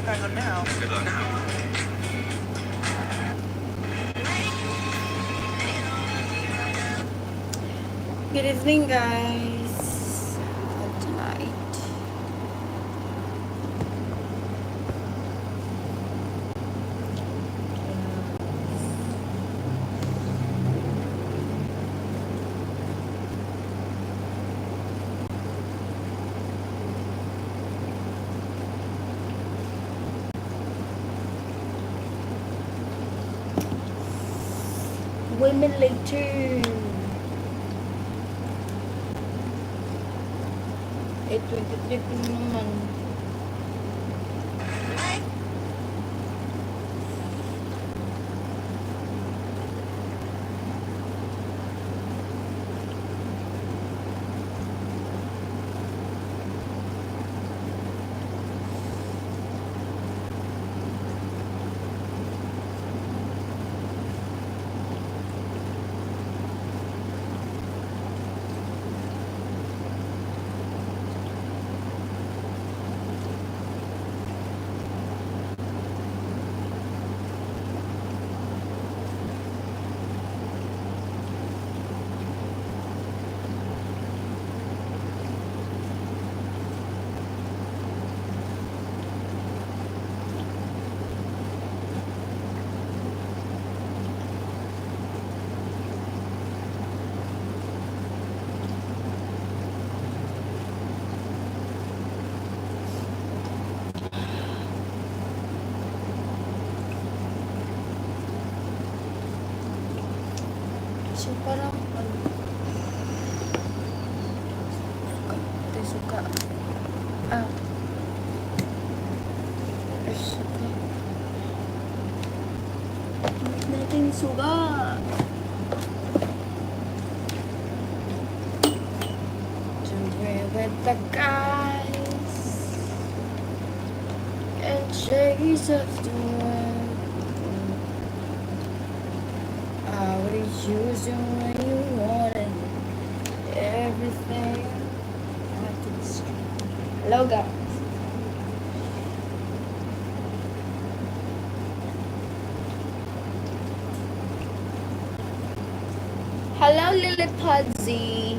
Good now. Good evening, guys. For tonight. Women later. 8:23 pa naman. So parang suka. Ah. Suka. Natin suga. With the guys and chase of the world. What are you doing when you wanted everything? Hello, guys. Hello, Lillipudzy.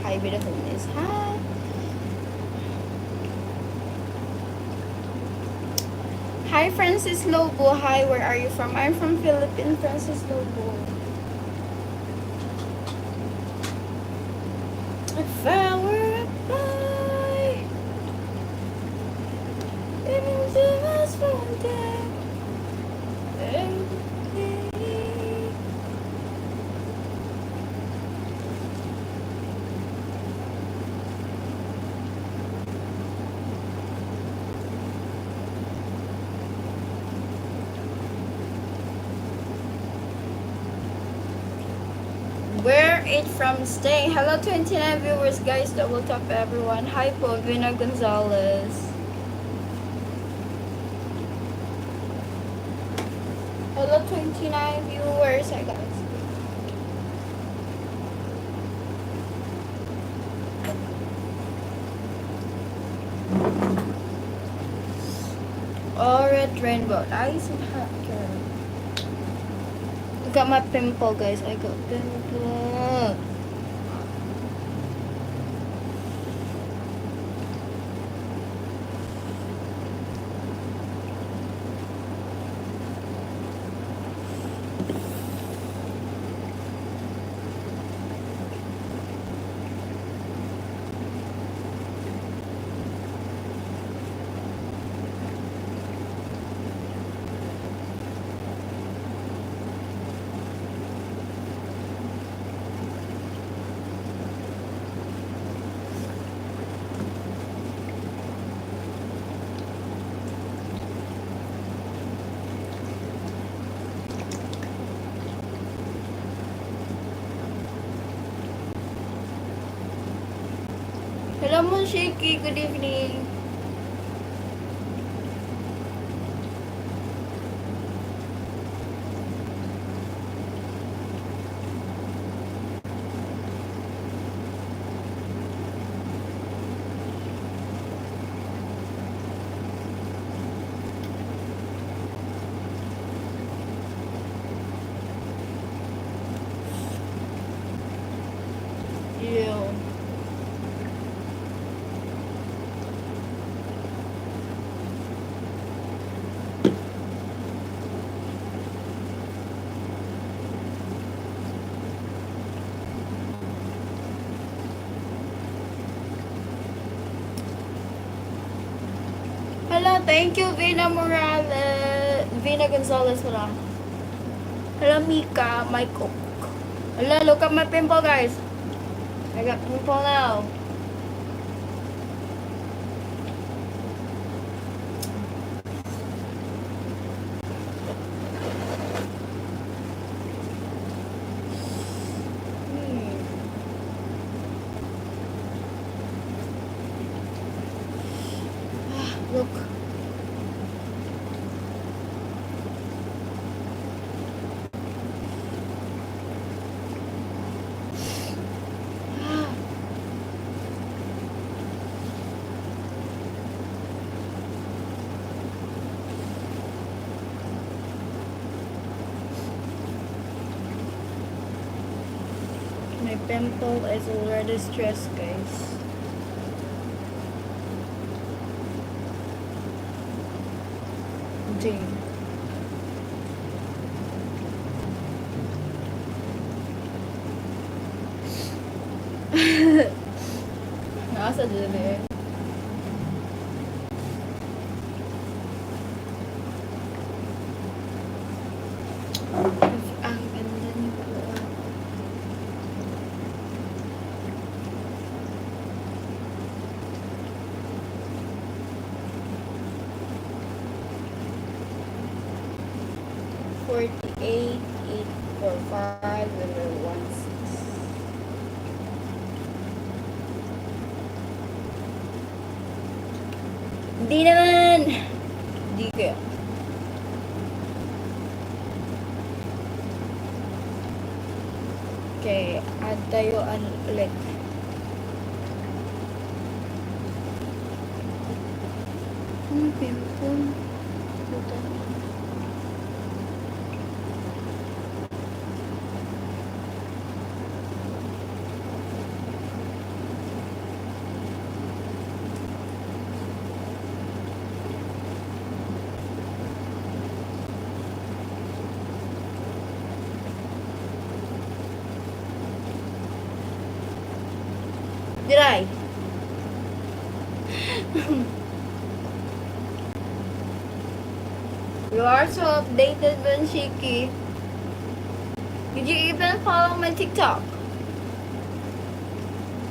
Hi, beautiful miss. Hi. Hi, Francis Lobo. Hi, where are you from? I'm from Philippines, Francis Lobo. If I were a boy, even just one day. Where it from staying? Hello 29 viewers, guys. Double tap everyone. Hi po, Vina Gonzalez. Hello 29 viewers. Hi guys. Oh, red rainbow. Nice and hot girl. I got my pimple, guys. I got pimple. Hello, Monshiki. Good evening. Thank you, Vina Morales. Vina Gonzalez wala. Hello, Mika. My cook. Hello, look at my pimple, guys. I got pimple now. Look. My pimple is already stressed, guys. Jane. Nasa dyan eh. Ang ganda niyo po. $48,845 and 16. Di naman! Di kaya. Okay, add tayo ulit. Pimple. Did I? You are so updated, Benshiki. Did you even follow my TikTok?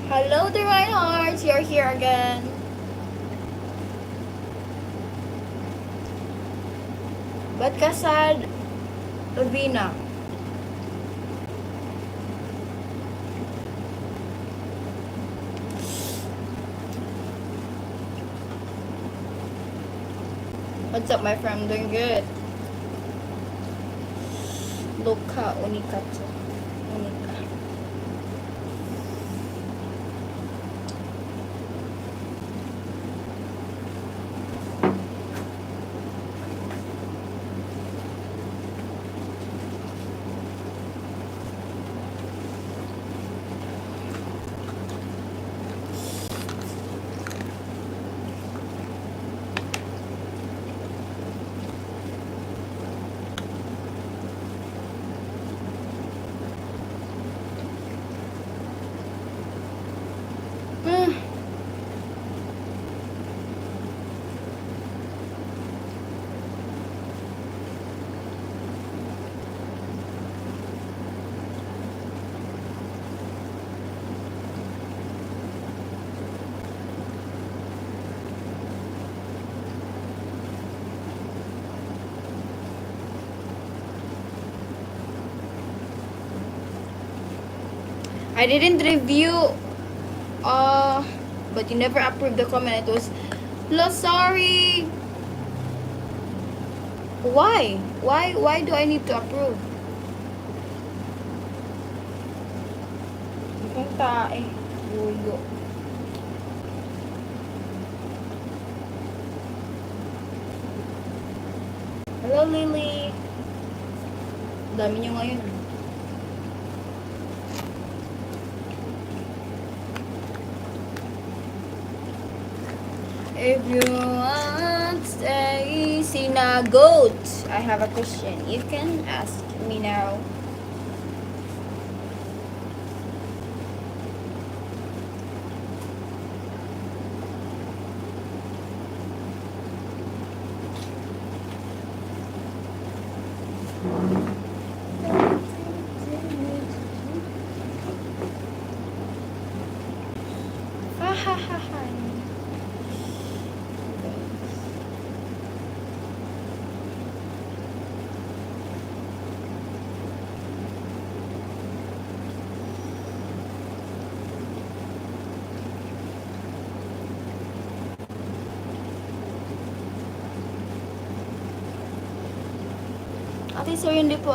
Hello, the Reinhardt. You're here again. Ba't ka sad, Vina? What's up, my friend? Doing good. Loka Onikatsu. Onika. I didn't review, but you never approved the comment. It was, sorry. Why? Why do I need to approve? Ikong tae. Yuyo. Hello, Lily. Dami niyo ngayon. If you want stay sinagot, I have a question. You can ask me now. Ate sir, hindi po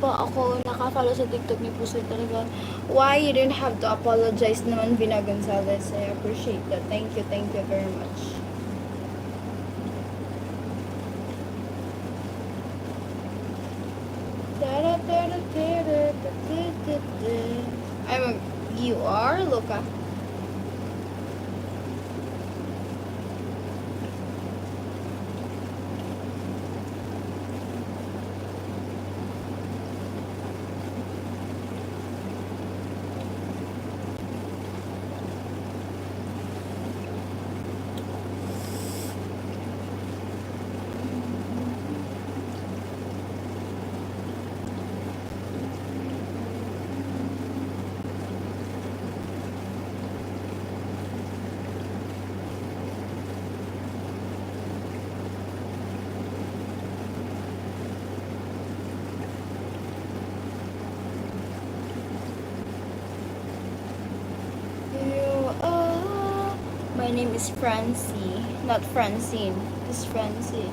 pa ako naka-follow sa TikTok niyo po sir talaga. Why you didn't have to apologize naman, Vina Gonzalez. I appreciate that. Thank you very much. You are Luca. My name is Francie, not Francine. It's Francie.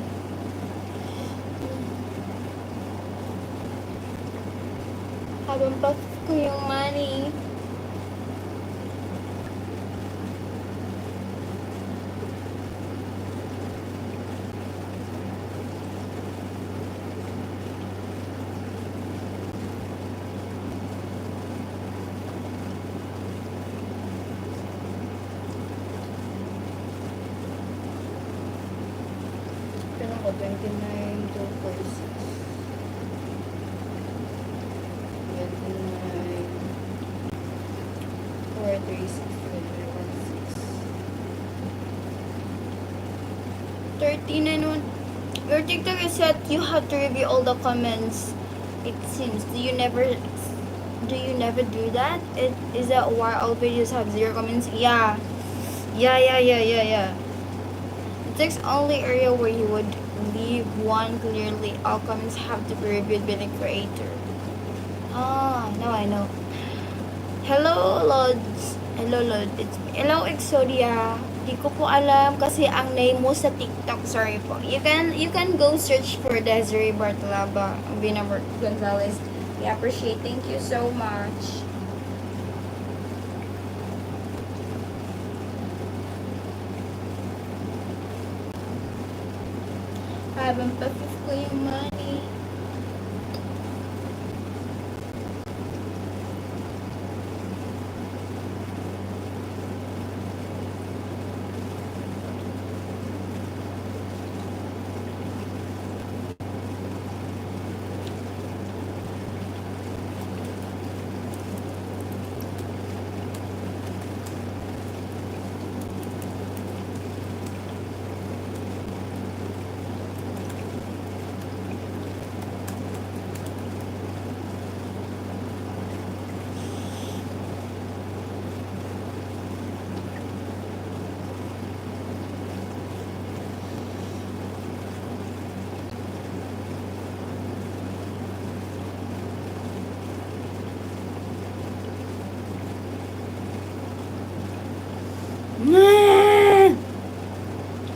Habang pa ko yung money. Kailan ko 29 to 46. 39. Your TikTok is set. You have to review all the comments. It seems. Do you never do that? Is that why all videos have 0 comments? Yeah. The text only area where you would leave one clearly. All comments have to be reviewed by the creator. Now I know. Hello, Lods. Hello, Lod. Hello, Exodia. Di ko po alam kasi ang name mo sa TikTok. Sorry po. You can go search for Desiree Bartolaba, Vina Gonzalez. I appreciate. Thank you so much. Habang pa-fifth ko yung money.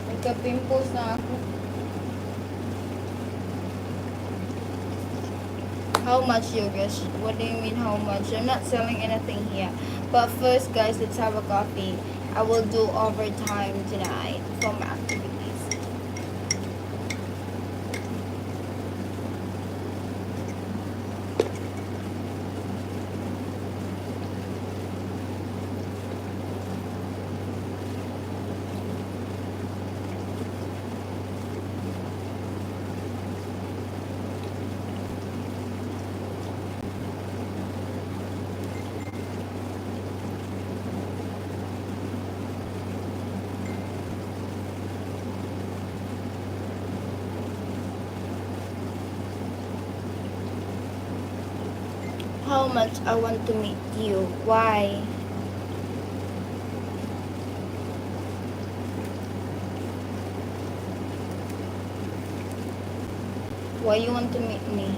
Nagka-pimples na ako. How much, you guys? What do you mean how much? I'm not selling anything here. But first, guys, let's have a coffee. I will do overtime tonight for my activities. How much I want to meet you. Why? Why you want to meet me?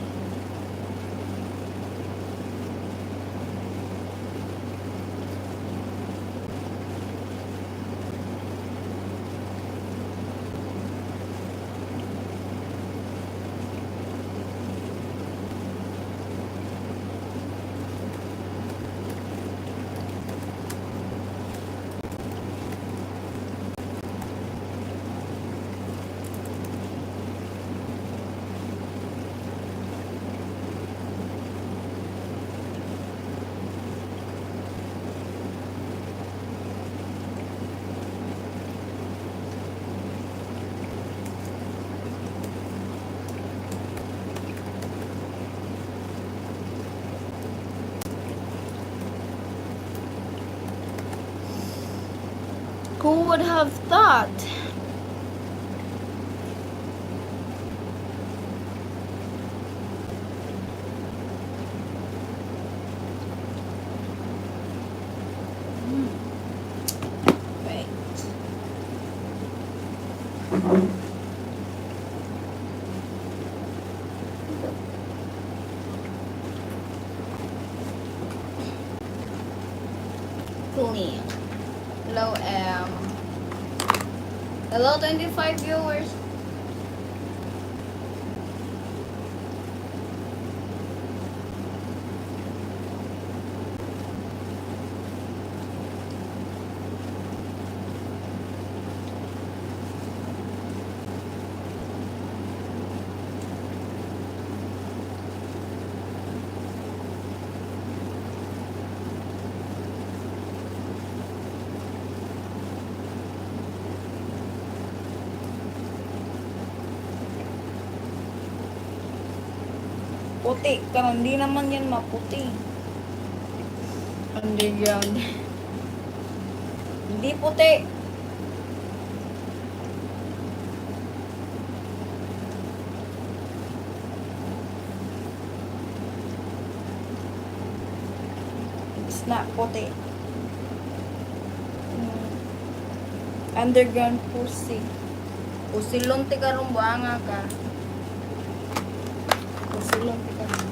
would have thought? Wait. Clean. Hello, hello, 25 viewers. Puti ka, hindi naman yan maputi. Underground. Hindi puti. It's not puti. Underground pussy. Pusilong ti karong buanga ka. Pusilong ti karong.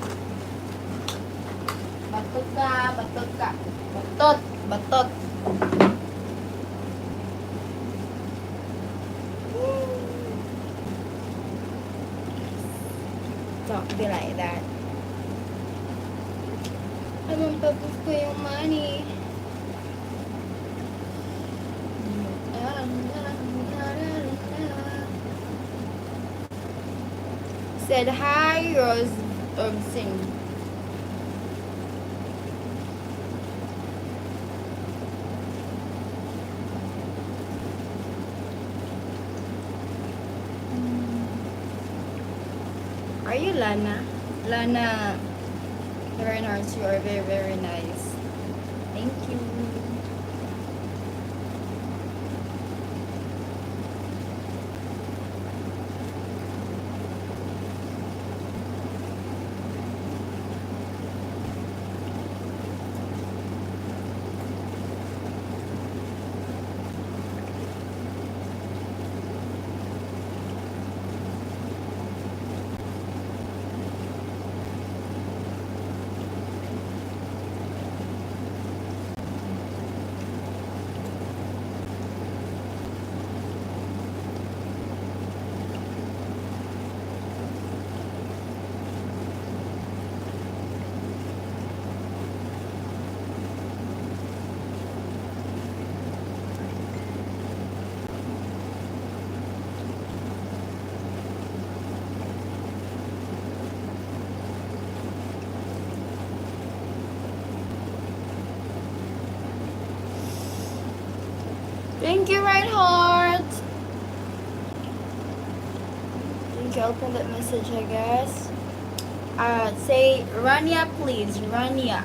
Batot ka, batot ka. Batot, batot. Don't be like that. Anong pagod ko yung money? Said hi, Rose Singh. Are you Lana? Lana Bernards, you are very, very nice. Thank you. Thank you, Reinhardt. Thank you. Open that message, I guess. Say Rania, please. Rania.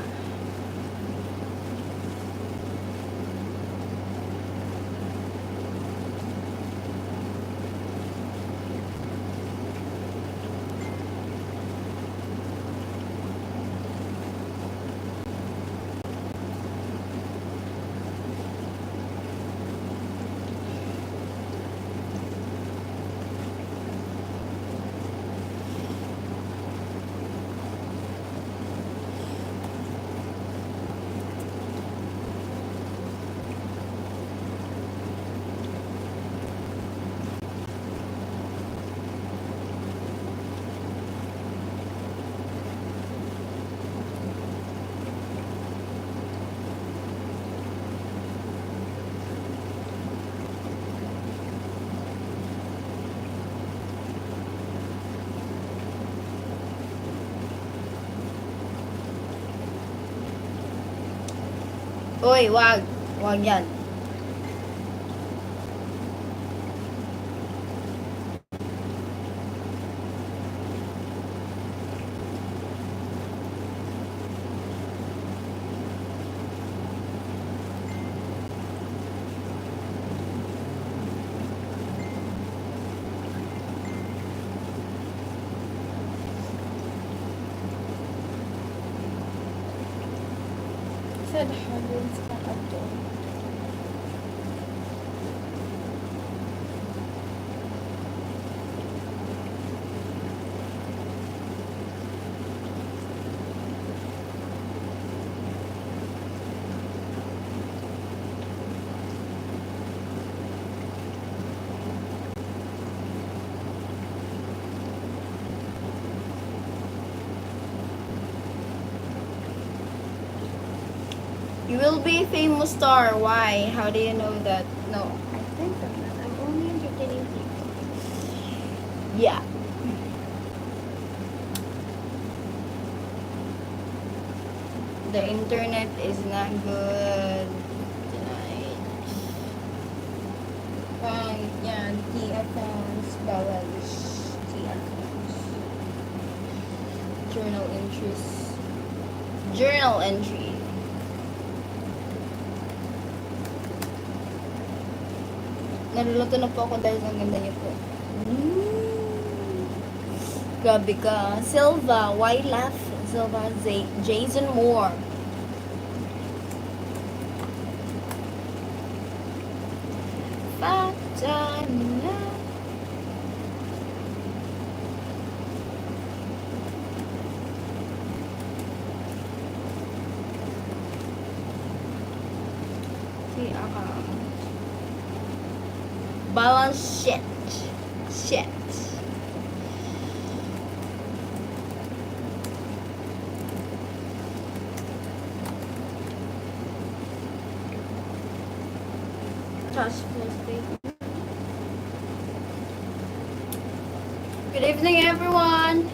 Uy, wag. Wag yan. HAHAH din sa ato. You will be a famous star. Why? How do you know that? No. I think I'm not. I'm only entertaining people. Yeah. The internet is not good tonight. Yeah, the accounts, bawal. The accounts. Journal entries. Journal entry. Naluluto na po ako dahil ang ganda niyo po. Grabe ka. Silva, why laugh? Silva, Jason Moore. Patana. See, balance shit. Shit. Cash flow statement. Good evening, everyone.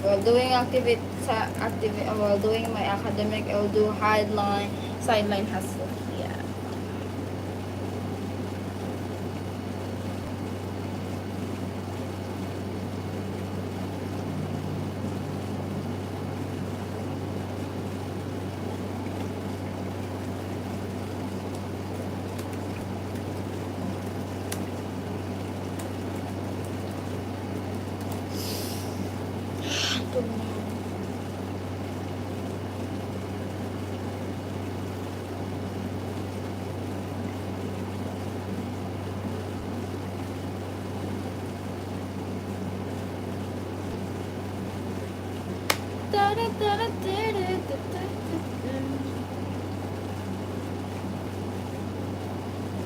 While doing while doing my academic, I'll do sideline hustle. Yeah.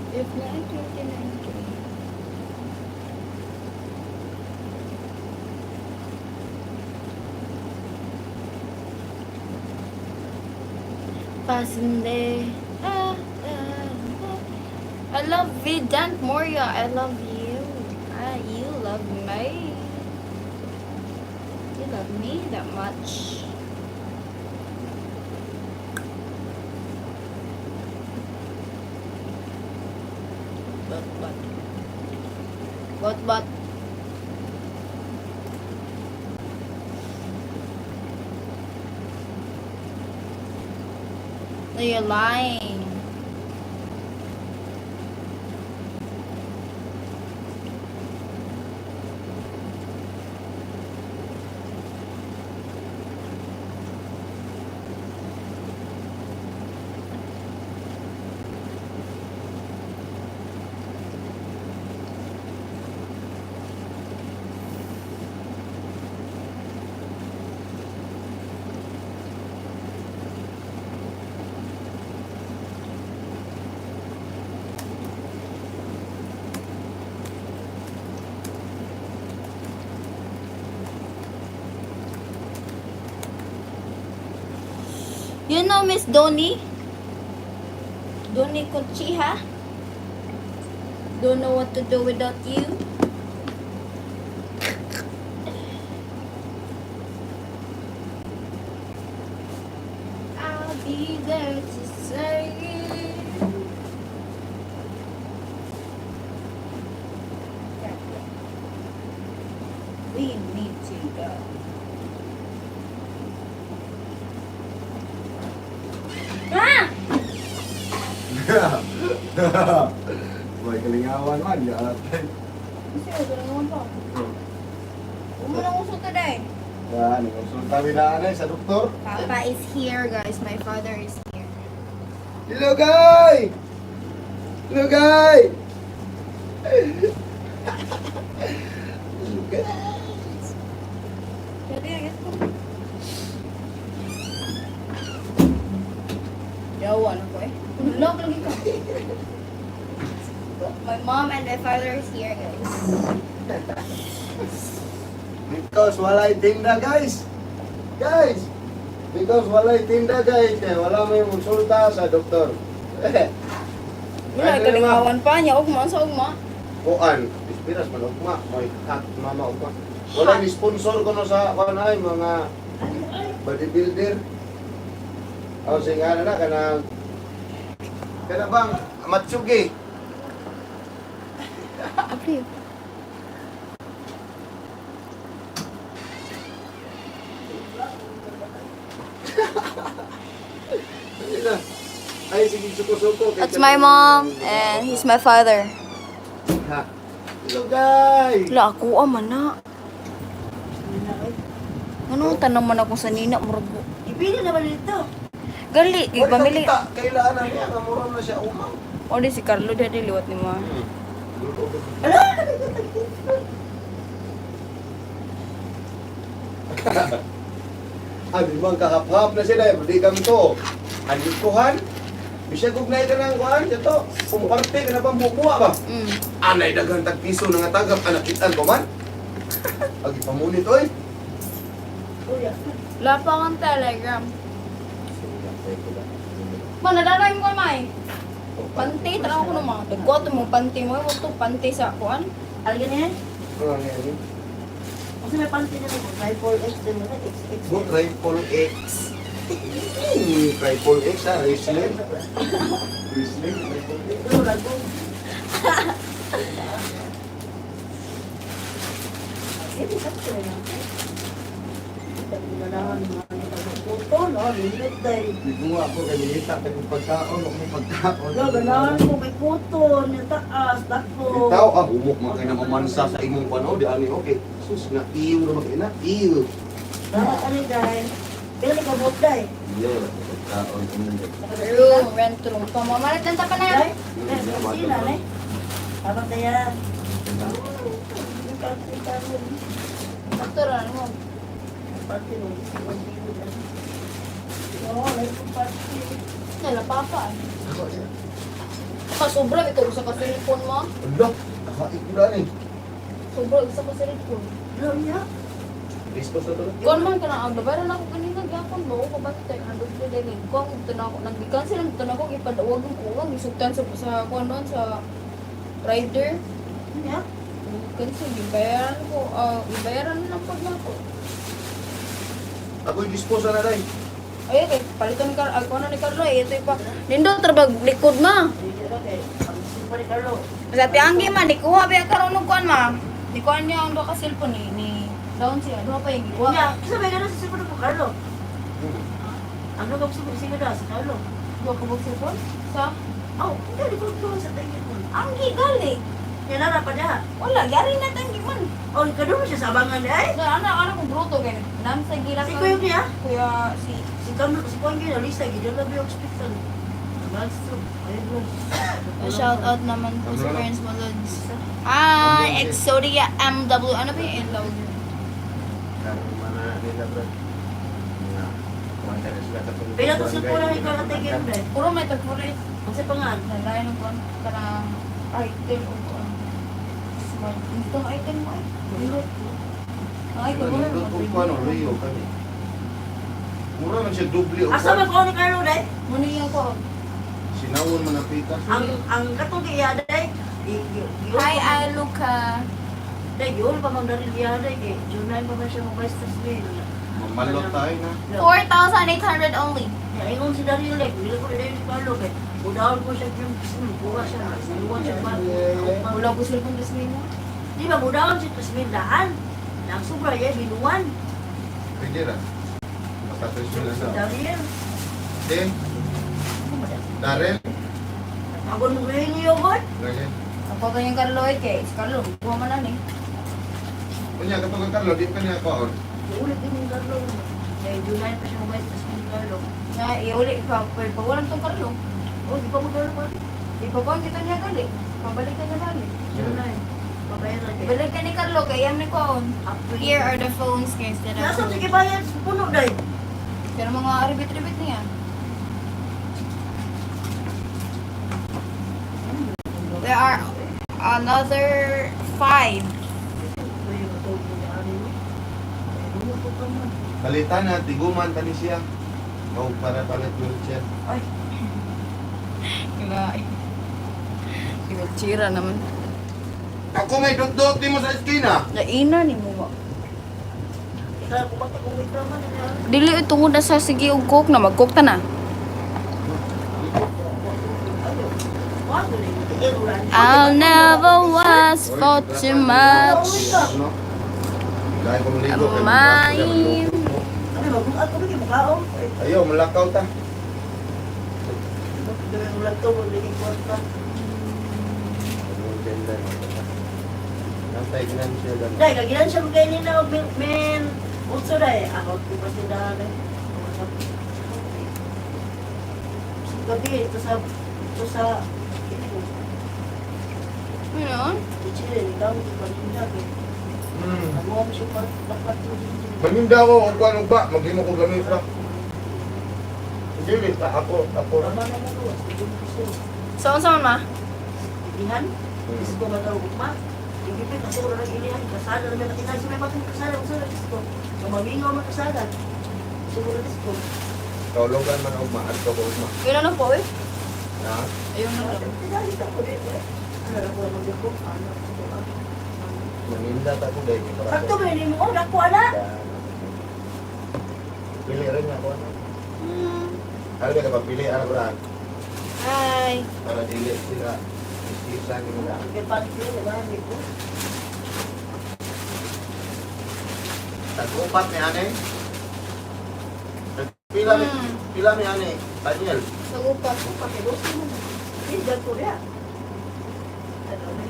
If not, you can enjoy. Pasinde. I love Vidant Moria. I love you. You love me. You love me that much. But no, you're lying. You know Miss Donnie? Donnie Conchiha? Don't know what to do without you? I'll be there to say we need to go. May kalingawan man, ya. Kasi wala naman pa. Huwag mo lang uso today. Yan, konsulta nila sa doktor. Papa is here, guys. My father is here. Hello, guy! Hello, guy! Hello, guys! Yawan ako eh. Ulog lagi ka. My mom and my father is here, guys. Because walay tinda, guys. Guys, because walay tinda, guys. Kaya wala may konsulta sa doktor. Wala ka lingawan pa niya. Ugma sa ugma. Kuan, ispiras man ugma, may hot mama ugma. Wala ni sponsor ko no sa kanay mga bodybuilder. O sing ano na kana bang matsugi. Okay. Ay, sige, suko-suko. That's my mom and he's my father. Ha. Hello, guys! Wala ako man na. Ano tanong man ako sa nina murag. Ibili naman dito. Gali, pamili. Kailangan na niya, kamura na siya umang. O di si Carlo dati liwat ni mo. Di man kahap-hap na sila, hindi kami to. Andit kuhan. Bisya gugnay ka ng kuhan, ito. Pumparte ka na bang bubuha ba? Anay dagang tagpiso na nga tagap, anakitan ko man. Agi pamunit, oy. Kuya. Wala pa akong telegram. Ma, nadaray mo ka, May. Panty, tara ko naman. Dagwat mo, panty mo. Huwag to, panty sa kuhan. Algan yan. Ano nga yan? Kasi may panty na rin. Triple X din mo na. XX. Mo, Triple X. Triple X, ha? Wrestling. Wrestling, Triple X. Ito, lago. Ito, sakto na lang. Ito, pinanahan mo. Ito, no? Limit dahil. Di ko nga ako kanilita, kung pagkaon, o may pagkaon. Yo, ganahan mo. May kuton. Yung taas. Dako. Itaw, humok mga kayo na mamansa sa imong pano, di ani, okay. Sus, na iyo na mag-ina, iyo. Dapat ano guys. Pero ni kabot dahil. Iyo, pagkaon, Room, rent room. Pamamalit lang pa na yan. Dahil? Dahil, sila na eh. Dapat na yan. Sakto rin mo. Party mo. Oo, like yung party. Nala, papa. Sobra, ito sa kasilipon mo. Ala, nakaikulan eh. Sobra, isa ka sa cellphone. Ano niya? Dispos na to. Kung man ka na ang babaran ako kanina gapon mo ko ba tay ang dugay dali ko tanaw ko nag-cancel ang tanaw ko ipadawag ko ang isugtan sa kuan doon sa rider. Ano niya? Cancel bayaran ko bayaran na lang pag nako. Ako'y dispos na dahil. Ay kay palitan ka ako na ni Carlo ito pa. Nindo trabag likod na. Hindi ba kay? Ang simpa ni Carlo. Sa tianggi man di kuha ba karon og kuan ma. Di kuan niya ang do ka cellphone ni down siya. Do pa yung giwa. Niya, kasi may gano'n sa simpa ni Carlo. Ano ka sa simpa na si Carlo? Do ko bug cellphone sa Oh, hindi ko ko sa tingin mo. anggi gali. Yan na pa niya. Wala gari na tanggi man. Oh, ikaw mo siya sa abangan eh. Anak kong bruto kayo. Nam sa gila Si ka. Kuya niya? Kuya si Si Carlo, si Kuya niya, lista, gidiyan lang yung hospital. Nag-stroke. Ayun mo. shout out naman po sa parents mo Lods. Hi, Exodia MW. Ano ba yung MW? Mana nila bro. Pero to si Kuya ni Carlo tingin mo eh. Puro may tagpulit. Kasi pangan. Nalayan ng kuwan. Karang item o kuwan. Smart. Ito ang item mo eh. Ang item mo lang. Ano, Rio kami. Mura man siya doble o Asa ba ko ni Carlo dai? Muna yung ko. Sinawon man ang pitas. Ang katong iya dai. Hi, Luca. Dai, yun pa mang dari iya dai kay Junay pa man siya mo basta sa Mamalot tayo na. 4,800 only. Ya, ingon si Dario Lek, dili ko dai si Carlo kay udahon ko siya yung buka siya. Iwan siya ba? Wala ko sila kung disney mo. Di ba udahon si Tasmindahan? Nang sobra ya binuan. Pwede ra. Matatas sila Si sa. Dario. Eh, Darren. Agon mo rin niyo ko. Lagi. Ako ka yung Carlo eh kay. Si Carlo, buha man na ni. Kunya katong Carlo, di pa niya kaon. Ulit din yung Carlo. Kaya July pa siya umayos sa yung Carlo. Nga, iuli ka. Pag walang tong karlo. Oh, di pa mo Carlo pa? Ipapon kita niya gali. Pabalik ka niya gali. July. Pabayaran kayo. Balik ka ni Carlo, kaya yam ni Kuon. Here are the phones guys that I Nasa sold. sige bayad sa puno dahil. Pero mga ribit-ribit niya. There are another 5. Palitan na, tiguman tani siya. O para palit wheelchair. Ay, Kinain. Sinachira naman. Ako may dot-dot di mo sa esquina. Naina ni mo ba? kaya kumata kung may traman na. Dili tungod na sa sige og cook na mag-cook ta na. Wag na yung I'll never was for too much. Ano? Dahil kung ligo kayo, Mine. Ano ba? Kung ako bigyan mo kaon? ayaw, malakaw ta. Gawin mo lang ito, magiging kwarta. Nantay ginan siya lang. Dahil, kagilan siya magkain nila, men. Ulso dahil, ako, di pa siya dahil. Gabi, ito sa, Ano? Ichile, ikaw, ito pa rin dahil. Ano mo siya pa, dapat yun. Maninda ako kung ano ba, maghimo ko gamit ra. Dili ta ako. Tama na mo, sige mo siya. Saan ma? Ibihan, gusto ko matawag ma. Ibigay kasi wala nang ilihan, kasada naman natin kasi may matang kasada, gusto na gusto. Mamingaw mo kasada. Siguro gusto. Kaulogan man og maad ko og ma. Ilan na po eh? Ha? Ayun na lang. Dali ka po dito. Ano na po naman dito? Ano? Maninda ta ko dai para. Sakto ba hindi mo? Dako ana. Pili rin ako ano. Ano ka ba pili ana bra? Hi. Para dili sila isa nila. Kaya pati ko, diba? Hindi ko. Tag-upat ni ane. Pila ni ane. Daniel. Sa upat. Pakilusin mo. Hindi, ko rin. Ano na?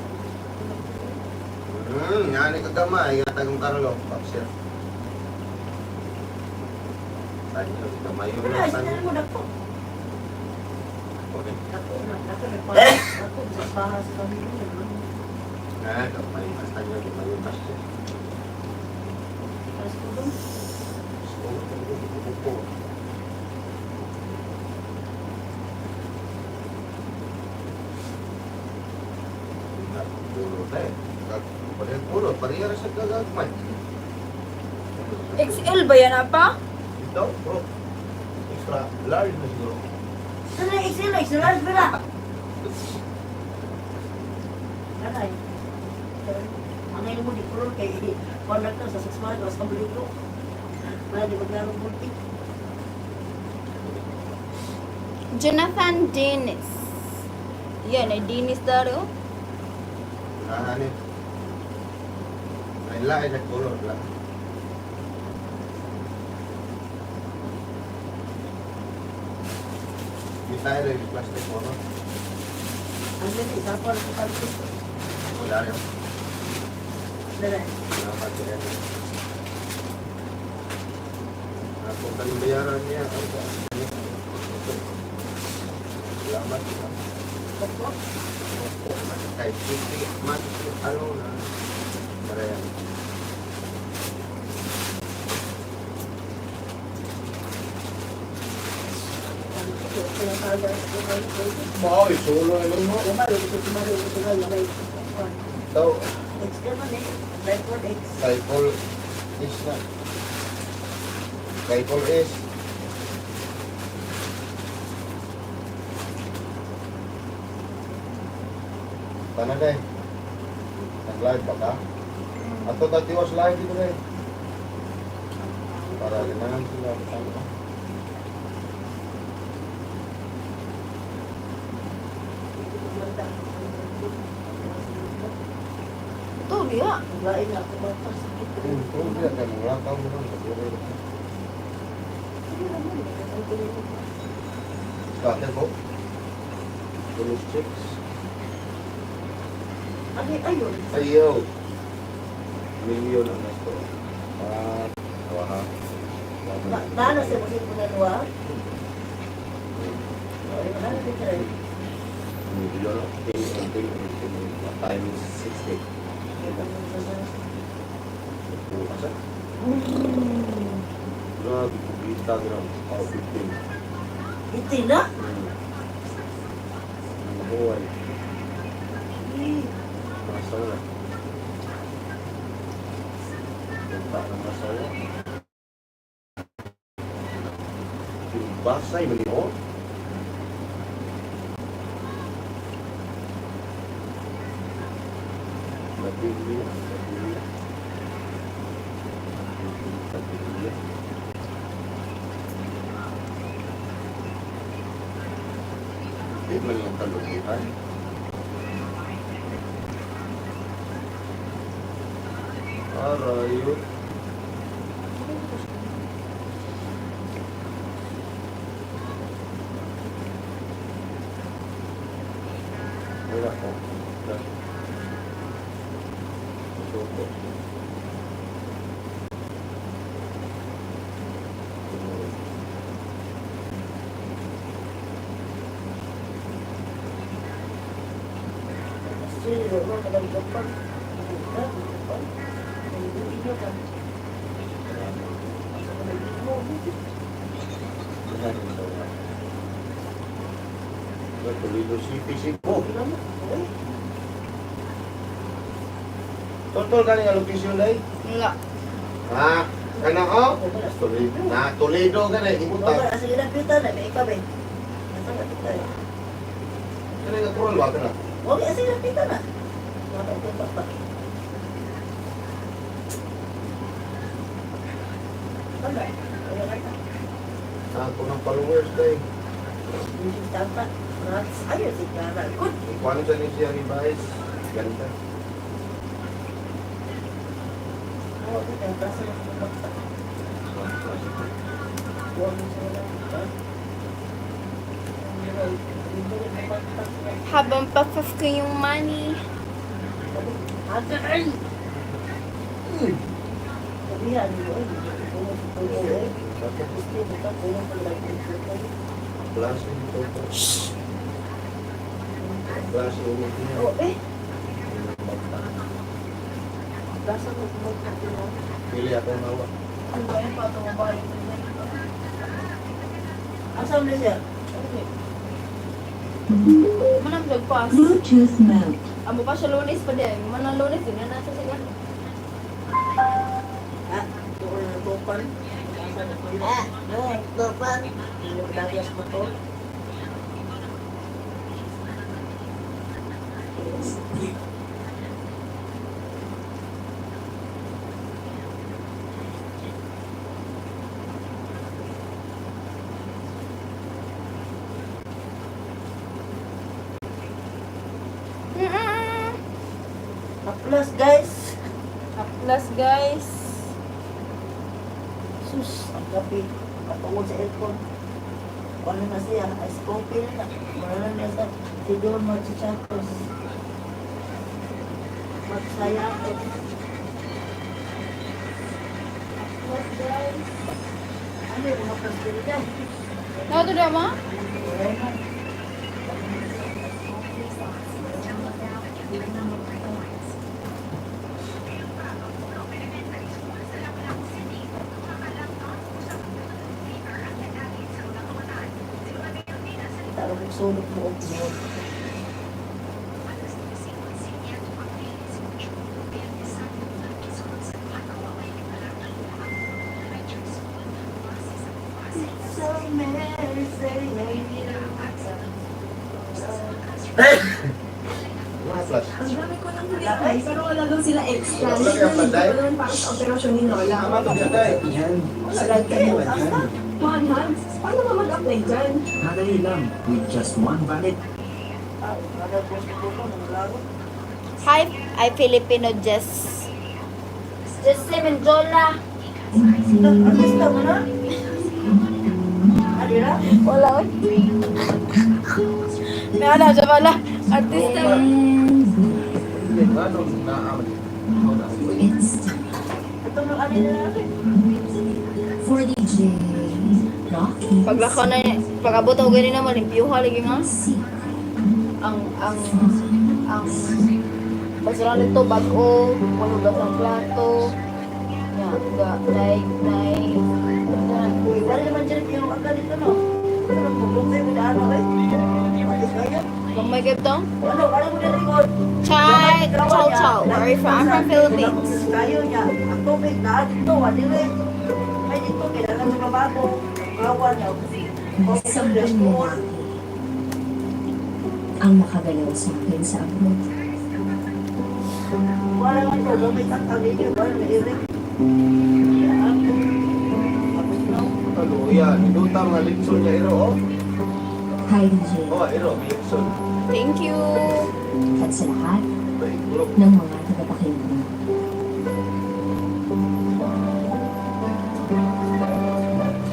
Yan ni kagamay, tagong Carlo, Papsir. Daniel, kamay yung Wala, lang sinabi mo dako. Okay. Dako na. Dako na pa. Dako sa baha sa pamilya. Kamay mas Daniel, kamay yung Papsir. Tapos ko doon. So, po. Puro, parehara sa gagagmay. XL ba yan apa? Ito, bro. Extra large na siguro. Sana XL, large ba na? Nanay. Ang ngayon mo di puro kay conduct na sa 6 months, sa kabuli ko. Wala di maglarong multi. Jonathan Dennis. Yan ay Dennis daro. Hanip. Ay lain na color lang. Kita rin yung plastic mo, no? Ang ganda, isa pa rin sa kalpit. Wala rin. Nanay. Wala pa siya rin. Ako kanyang bayaran niya. Salamat. Opo. Kahit 50 months, ano na. Para yan. Mau, solo na lang mo. Ito, Kaipol is na. Kaipol is. Paano day? Nag-live ba ka? Ato dati was live dito day. Para ganahan sila. Ano? Ito, liya. Kung dia kan melakau mo Kate po. Police checks. Ayun. Ayaw. Milyon ang nasto. Wah. Nana siya kasi po na luwa. Ay, nana din siya rin. Times 60. Grabe, kubita gram. 15. Iti na? Buhay. Masawa. Punta ng masawa. Yung basay, maliho. Nabili. Di man lang kalubuhan. Arayo. Wala ko. Suko. Sino mo kadagdagan? Kadagdagan. Hindi ka. Toledo City, Cebu. Totoo ka nga location na Wala. Ha? Kana ko? Toledo. Na, Toledo ka na. Ibutan. Wala, sige lang pita na. May ikaw eh. Nasa ka pita eh. Kana nga kurol ba ka na? Wala, sige lang pita na. Wala, ito pa. Wala. Wala ka. Ako ng followers day. Hindi tama. Ayos, ikara. Good. Ikuan sa niya siya revise. Ganda. Oo, ito. Klase na kumagta. Huwag mo siya lang. Habang pa-puff ko yung money. Agay! Sabihan mo, Klase nito po. Klase ulit niya. oh, eh. Klase mo kumagta. Pili ako ng hawa. Ang bayan pa ito, mabalik. Asam na siya? Manang nagpas. Bluetooth mode. Amo pa siya lunes pa din. Manang lunes din na nasa sila. Ah, doon na topan. Ah, doon, topan. Yung dayas mo to. Plus guys. Plus guys. Sus, ang gabi. Patungod sa aircon. Ano na siya? Ice coffee na. Marala na sa tidor magchichatos. Magsaya ako. Plus guys. Ano yung mga pastilla dyan? Nato na ma? Tarong sulok mo o pinod. So many saying Mga flash. Ang dami ko lang nilakay, pero wala daw sila extra. Wala ka yung panday? Hindi ko naman para sa operasyon ni Lola. Tama to diyan day. Yan. Wala lang kayo. Asa? Juan Hans, paano ka mag-apply dyan? Madali lang. With just one valid. Ah, kada po sa buko ng lago. Hi, I Filipino Jess. Just $7. Sino? Artista mo na? Adira? Wala ko. May ano siya pala. Artista. Ano na Ito yung ano na natin. For DJ Rocky. Paglakaw na niya, pag-abot ako ganun na malimpiyuha lagi nga. Ang basura nito bago, malugas ng plato. Yan, Wala naman dyan yung agad dito, no? Ito lang, pupunta yung daan, okay? Matis kaya? gamay kayo to. Ano mo na record? Chai, chow chow. Where are you from? I'm from Philippines. Kayo niya, ang tubig na dito, adire. Ay dito, kailangan sa mabago. Kawan niya, kasi. Isang lalaki ang makagalaw sa akin sa abroad. Wala naman ito, gamit ang tagin niyo, wala na irik. Ano yan? Idutang nga litson niya, Iro, oh. Hi DJ. Oh, Iro, litson. Thank you. At sa lahat Ay, bro. ng mga tagapakinig.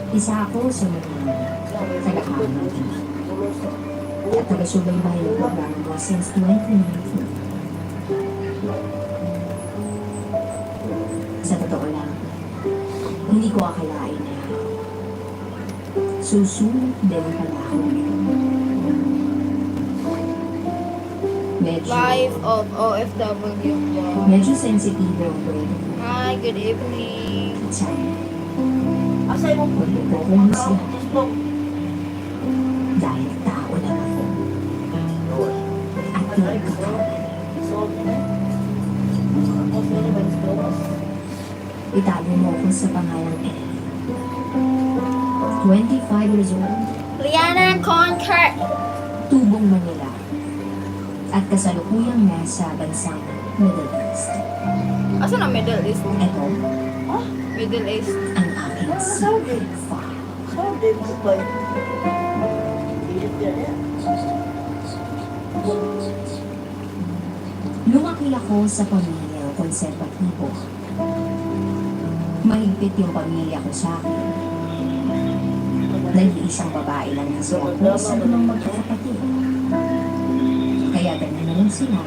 Isa ako sa mga tagahanga at taga-subaybay ng programa mo since 2019. Sa totoo lang, hindi ko akalain na susunod din pala ako nito. Life of OFW. Medyo sensitive ang brain. Hi, good evening. At sana, Asay mo po. magpupunan siya Gusto. dahil tao lang ako at nagkakamali. Itago mo ako sa pangalang Ed. 25 years old, Liana Conquer. tubong Manila, at kasalukuyang nasa bansang Middle East. Asa na Middle East? Ito Middle East. ang aking secret file. Saudi, Dubai. Hilit yan yan. Lumaki ako sa pamilyang konserbatibo. Mahigpit yung pamilya ko sa akin. Nag-iisang babae lang kasi ako sa limang magkakapatid. Kaya ganun na lang sila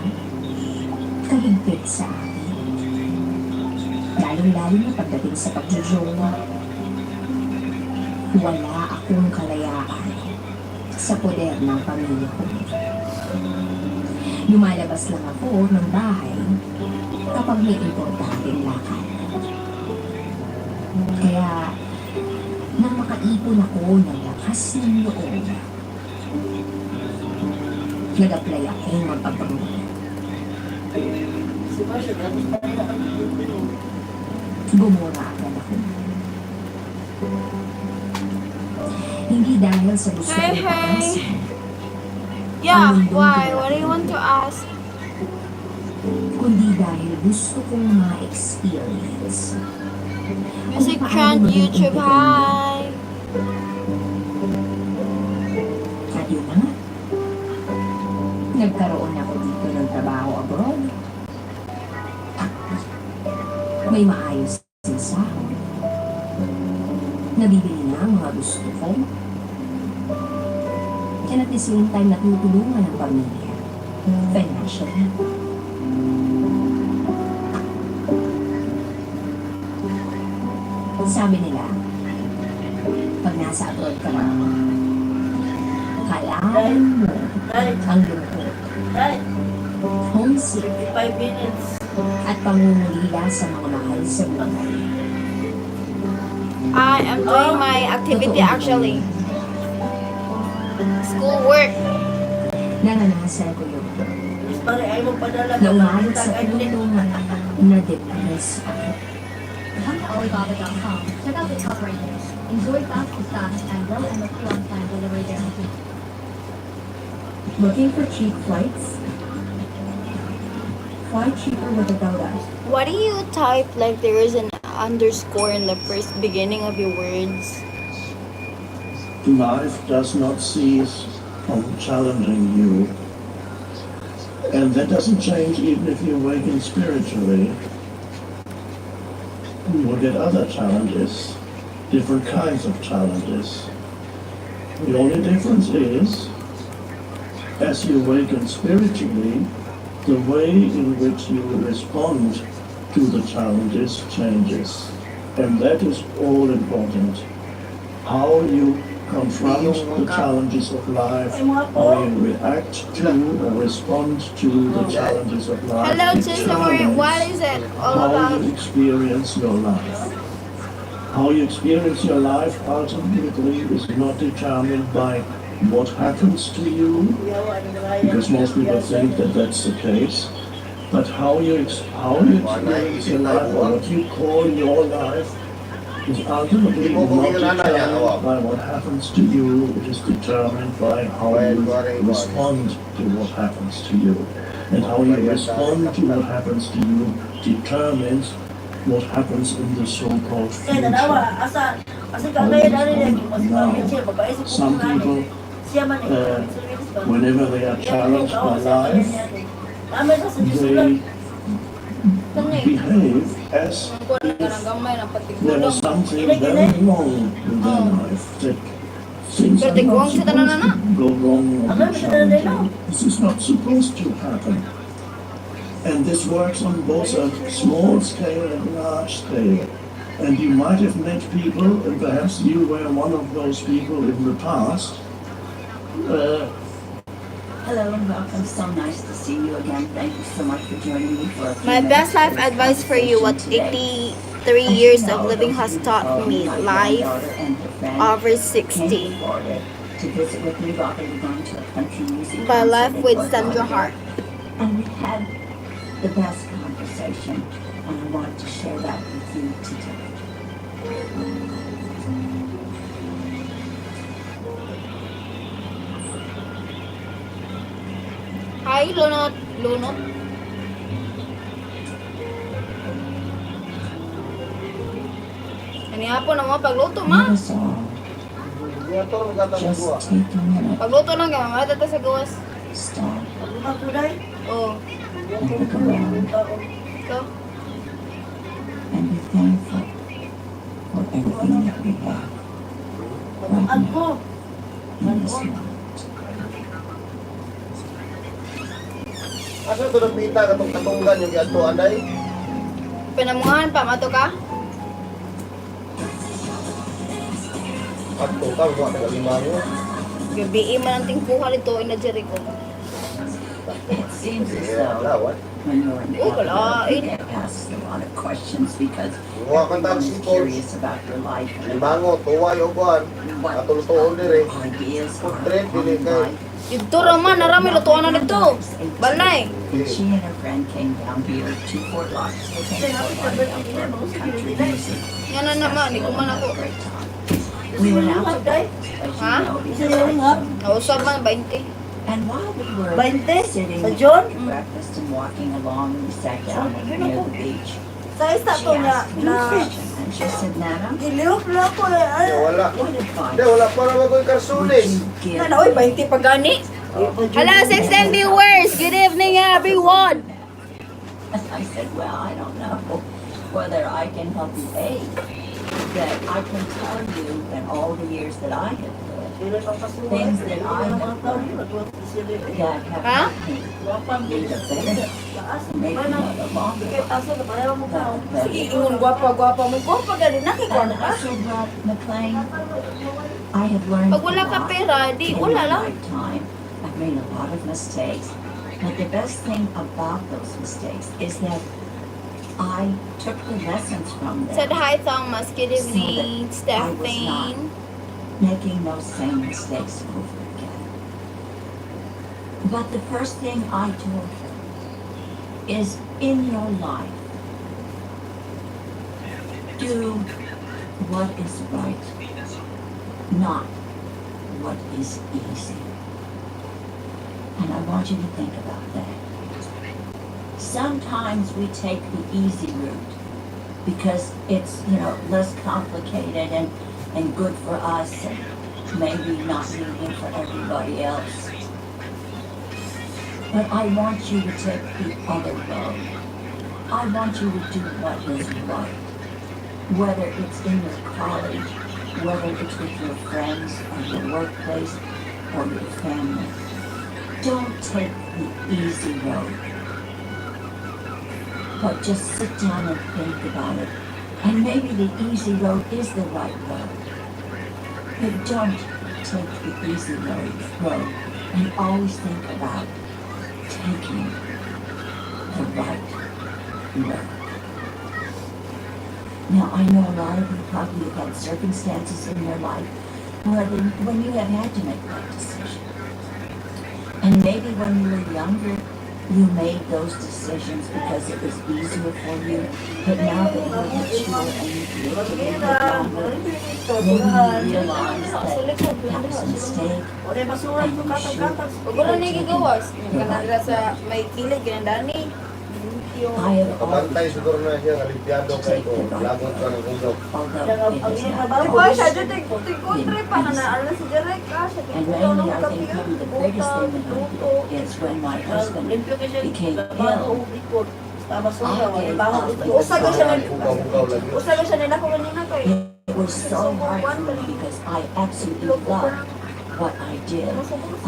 kahigpit sa akin. Lalo-lalo na pagdating sa pagjojowa. Wala akong kalayaan sa poder ng pamilya ko. Lumalabas lang ako ng bahay kapag may importanteng lakad. Kaya, nang makaipon ako ng lakas ng loob, nag-apply akong mag-abroad. Si Marcia, grabe pa rin ang Bumura agad ako. Hindi dahil sa gusto Hey, kong hey. pakasin, Yeah, why? What do you want to ask? kundi dahil gusto kong ma-experience. Music Kung paano trend, maging YouTube, hi. At yun na nga. Nagkaroon ako dito ng trabaho abroad. May maayos na sahod. Nabibili na ang mga gusto ko. And at the same time, natutulungan ang pamilya. Financially. Sabi nila, pag nasa abroad ka na, kailangan mo Ay, ang lungkot, ay, homesick, 55 minutes. at pangungulila sa mga mahal sa buhay. I am doing my activity actually. School work. Naranasan ko yun. Miss pare, ay mo padala. Na umabot sa punto na depress ako. Come to Alibaba.com. Check out the top ratings. Enjoy fast dispatch and well and on-time delivery guarantee. Looking for cheap flights? Fly cheaper with Agoda. What do you type like there is an underscore in the first beginning of your words? Life does not cease from challenging you. And that doesn't change even if you awaken spiritually. You will get other challenges, different kinds of challenges. The only difference is, as you awaken spiritually, the way in which you respond to the challenges changes. And that is all important. How you confront the challenges of life, how you react to or respond to the challenges of life, Hello, Chisholm. What is it all how about? you experience your life. How you experience your life ultimately is not determined by what happens to you, because most people think that that's the case, but how you experience your life, or what you call your life, is ultimately not determined by what happens to you. It is determined by how you respond to what happens to you. And how you respond to what happens to you determines what happens in the so-called future. Some people, whenever they are challenged by life, they behave as if there was something very wrong with their life, that things are not supposed to go wrong or be challenging. This is not supposed to happen. And this works on both a small scale and a large scale. And you might have met people, and perhaps you were one of those people in the past. Hello and welcome. So nice to see you again. Thank you so much for joining me for a few My best minutes life for this advice for you: what conversation today. 83 As you years know, of living those has of you taught who me. follow my Life granddaughter and her friend over came 60. to Florida to visit with me while they were going to a country music By concert Life in with Fort Sandra Lauderdale. Hart. And we had the best conversation, and I wanted to share that with you today. Hi, Lunot. Lunot. Ano nga po na mga pagluto, ma? Let us all just take a minute, Pagluto lang ka, mamaya tata sa gawas. stop, Oh, and look around, ikaw? and be thankful for everything that we have right now in this moment. Asa ito nagpita katong katunggan yung gato anday? Pinamungahan pa, mato ka? Ato ka, buwan ng alimango. Gabi man ang tingkuhan ito, ina Jericho. It seems as Yeah, though lawat. when you're in Oh, Africa, kalain. you get asked a lot of questions because Buwa kang everyone is taxi po. curious about your life and Limango, tuwa yung buwan. what Atultuon dire. ideas are Portrait, dili on kay. life. Dito raman, narami lutuan na dito. Balay. And she and her friend came down here to Fort Lauderdale. They came to Fort Lauderdale for country music. Yan na naman, di ko man ako. Great time. We went out to breakfast, as you Huh? know, because Nausap man, 20. and while we were 20? sitting Sa John? at breakfast and walking along, we sat down near the beach. Sa isa She to niya asked me a na question, and she said, "Nana, ilihok na ako eh. Di wala. what advice Di wala para magoy would karsulis. you give Na, oy, 20 pa gani. Hello, 16 viewers. Good evening, everyone. And I said, well, I don't know whether I can help you aid, that I can tell you in all the years that I have lived, things that I have learned that have Huh? helped me lead a better, maybe not a longer, but Ingon, gwapa-gwapa mo. Gwapa gani, and nakikon I ka. said, well, McLean, I have learned Pag wala a ka lot pera, di, in wala my lang. lifetime. I've made a lot of mistakes, but the best thing about those mistakes is that I took the lessons from them. Said hi, Thomas. Good So that evening, I was Stephanie. making those same mistakes over again. But the first thing I told her is, in your life, do what is right, not what is easy. And I want you to think about that. Sometimes we take the easy route because it's, less complicated and good for us and maybe not needed for everybody else. But I want you to take the other road. I want you to do what is right. Whether it's in your college, whether it's with your friends or your workplace or your family. Don't take the easy road. But just sit down and think about it. And maybe the easy road is the right road. But don't take the easy road and always think about taking the right road. Now, I know a lot of you probably have had circumstances in your life when you have had to make that decision. And maybe when you were younger, you made those decisions because it was easier for you. But now that you're mature and you've lived a little bit longer, maybe you realize that that was a mistake O di basura and ito you should katag-katag. Huwag ko lang nagigawas. Kanadra sa may kilid, ginandani. I have Kabantay always siguro na siya, kalimpiado kayo ko. Lagot ka ng kundok. although Ang it is iyang not trabaho Boy, siya always dyan, tig-country pa na ano na si Jarek ka. Siya and tig-country lately ng I think probably the biggest thing that I did is when my husband limpyo ka siya. became Trabaho ill. ikot. Sa basura, I wala gave baho up. ito. Usaga siya na Hugaw lagi. Usaga siya nila ko kanina kay. It was so hard for me because I absolutely loved what I did.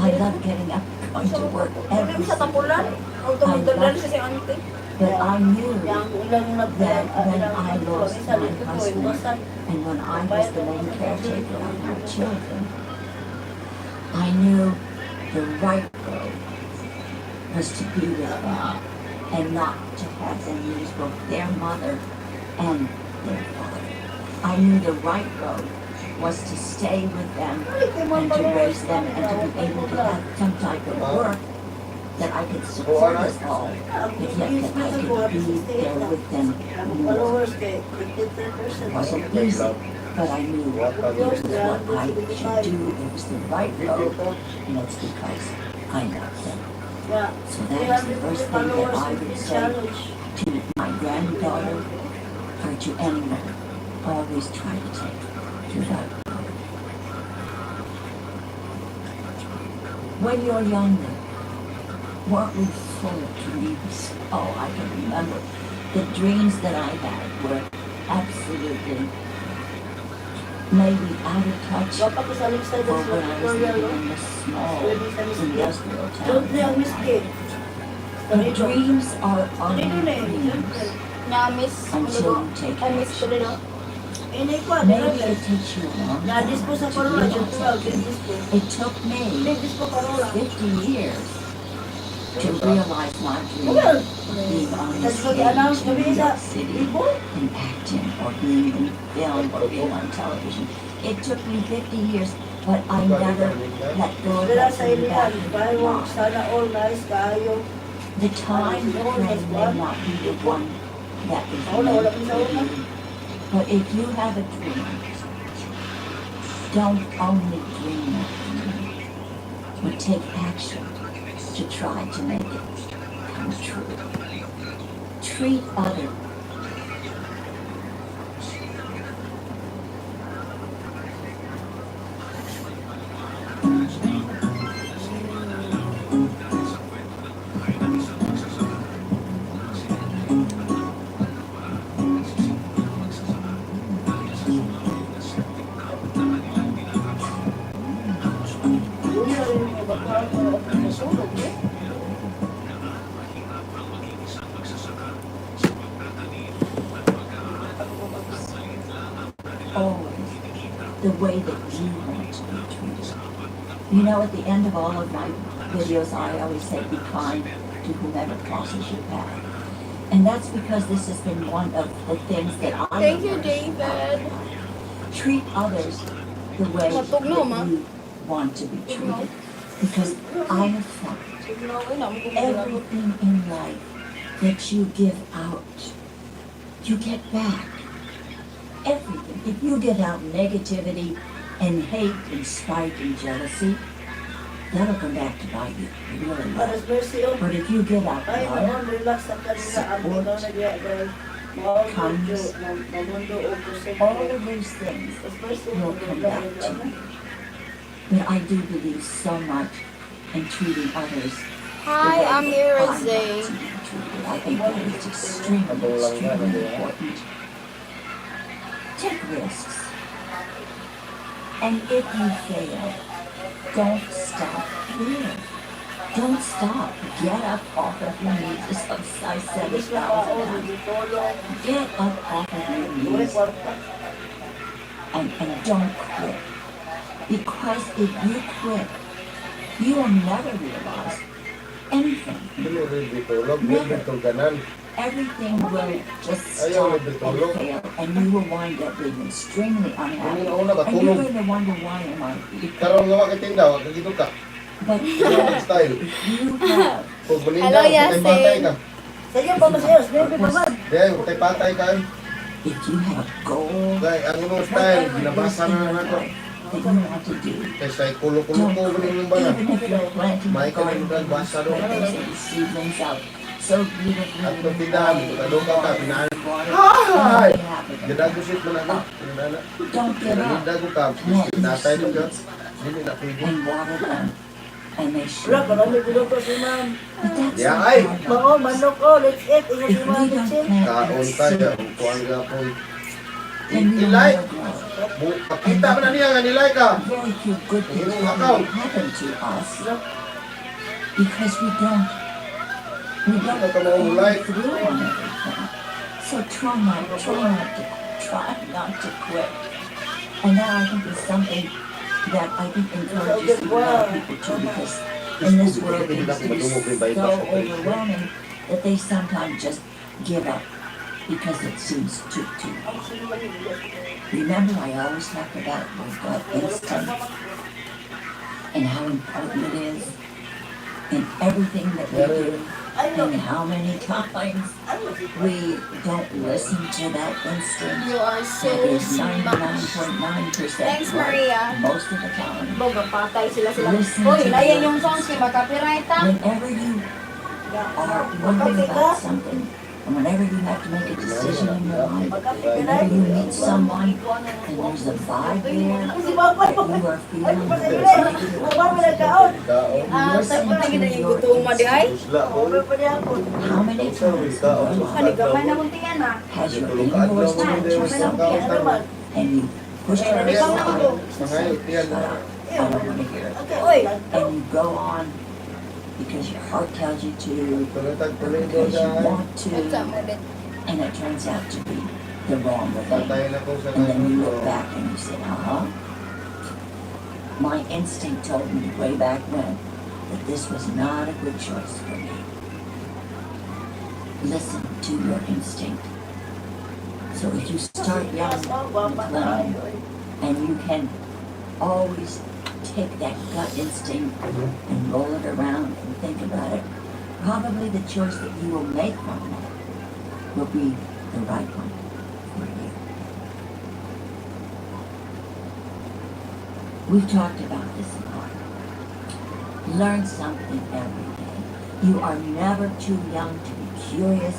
I loved getting up, going to work every Hindi sa single tapulan. day. Ang tumagdalan siya si auntie. But I knew Yang ulang na that when I lost my husband and when I was the main caretaker of my children, I knew the right road was to be with them and not to have them lose both their mother and their father. I knew the right road was to stay with them and to raise them and to be able to have some type of work that I could support us all, but yet that I could be there with them more. followers kay It 53%. wasn't easy, but I knew it was what I should do. It was the right road, and it's because I loved them. Yeah. So that is the first thing that I would say to my granddaughter or to anyone. Always try to take the right road. When you're younger, weren't we full of dreams? Oh, I can remember. The dreams that I had were absolutely maybe out of touch Wapa ko sa lip side for of when I was tutorial. living in this small industrial Don't town. ang mistake. The dreams are only Dito na eh. dreams Na miss until you take I miss ko action. rin. Ini ko, Maybe it takes you a long time na-dispo sa to parola. realize that. It took me Dispo parola. 50 years to realize my dream Well, being on the Tapos stage mag-announce in kami New sa York City ibo. and acting or being in film or being on television. It took me 50 years, but I never let go of Dila that sa dream back ilihan. in Fireworks, mind. sana all nice kayo. The time frame may not be the one that is Wala meant mo sa for una. you. But if you have a dream, don't only dream that dream, but take action to try to make it come true. Treat others Yun na rin yung bakal ko sa sulog, eh. always the way that you want to be treated. You know, at the end of all of my videos, I always say, be kind to whomever crosses your path. And that's because this has been one of the things that I Thank you, learned. David. Treat others the way Matog no, ma. that you want to be treated. Because I have found everything in life that you give out, you get back. Everything. If you give out negativity and hate and spite and jealousy, that'll come back to bite you. It really will. Paras mercy on. But if you give out Ay, love, noon, relax ang kanila. Ang mga nag-i-agay. Kindness. Mamundo o kusip. all of those things will come back to you. But I do believe so much in treating others. Hi, I'm here, I want to Zay. be treated. I think that it's extremely important. Take risks. And if you fail, don't stop there. Don't stop. Get up off of your knees. It's of size 7,000 pounds. Get up off of your knees and don't quit. Because if you quit, you will never realize anything. Dili rin bitulog, may bitulganan. Everything will just Ayaw, stop bitulog. and fail, and you will wind up being extremely unhappy. Ano na ba, And you're tulog? going to wonder why am I. Karon nga katinda, wag kagito ka. But Style. if you have Kung maninda, Hello, patay-patay Yasin. ka. Sige pa masayos, baby pa man. Dahil, patay-patay ka. if you have a goal, Dahil, ang imong style, binabasa na na ito. that you want to do. Kaysa kulo-kulo ko, ganun ba na? Even if you're planting May a garden, kalimutang basa doon. there's the seedlings out so beautifully. At kung tindahan, tukaduka ka, pinaan. Hi! Gadagusit mo na ako. Pinana. Don't give up. Pinanda ko ka. Natay mo ka. Hindi na pwede. And water them. And they should. Wala, marami binuto si ma'am. But that's Yeah, not ay. our life. Mao, manok ko, let's eat. Ingat If si we ma'am, don't let's eat. plant Kaon the tayo. seed, Ang kuwan gapon. then we will Ilay. never grow. Pakita mo na niya nga nilay ka. Very few good things Yung akaw. happen to us because we don't Ano ka maulay? through on everything. So try not to quit. And that I think is something that I think encourages a lot of people too, because in this world it is so overwhelming that they sometimes just give up because it seems too. Remember, I always talked about gut instinct and how important it is in everything that we do, and how many times we don't listen to that instinct. You are so That is smart. 99.9% Thanks, right Maria. most of the time. Boga, patay sila. Listen Uy, to layan your yung songs kay makapiright ha. Whenever you are wondering about something, and whenever you have to make a decision in your life, whenever you meet someone and there's a vibe there Si Papa, that you are feeling, Papa, may nagkaon. Kaon. Ah, sa ko lagi na yung gutom mo di ay. Usla ko. Papa pa niya ako. how many times in your Kani life gamay na kung tingnan na. has your Tulog ka adlaw indoors mo touched din sa something kaon. and you push it Kaya aside? Mangayo, tiyan Shut na. up. I don't want to hear it. Uy, And you go on because your heart tells you to, Tuloy-tuloy because you dyan. want to, Unsa mo din? and it turns out to be the wrong thing. Patay na ko sa And then you kanon. look back and you say, my instinct told me way back when that this was not a good choice for me. Listen to your instinct. So if you start young and playing, and you can always take that gut instinct and roll it around and think about it, probably the choice that you will make from that will be the right one for you. We've talked about this a lot. Learn something every day. You are never too young to be curious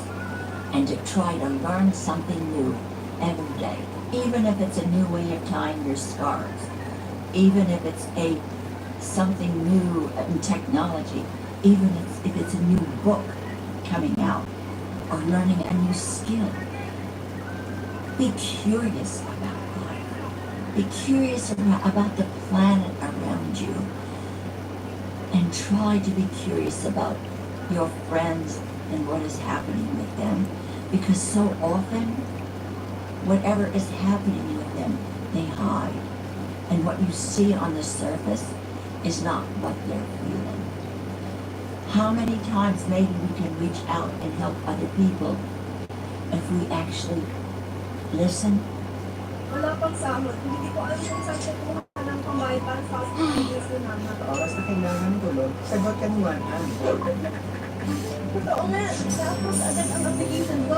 and to try to learn something new every day. Even if it's a new way of tying your scarves. Even if it's something new in technology. Even if it's a new book coming out. Or learning a new skill. Be curious about life. Be curious about the planet around you. And try to be curious about your friends and what is happening with them. Because so often, whatever is happening with them, they hide. And what you see on the surface is not what they're feeling. How many times maybe we can reach out and help other people if we actually listen? Wala pang samot. Hindi ko alam kung saan siya kumuha ng pambayad sa hospital si mama. Oras na kailangan tulog, sagot ka niwan. Totoo nga. Tapos agad ang application ko.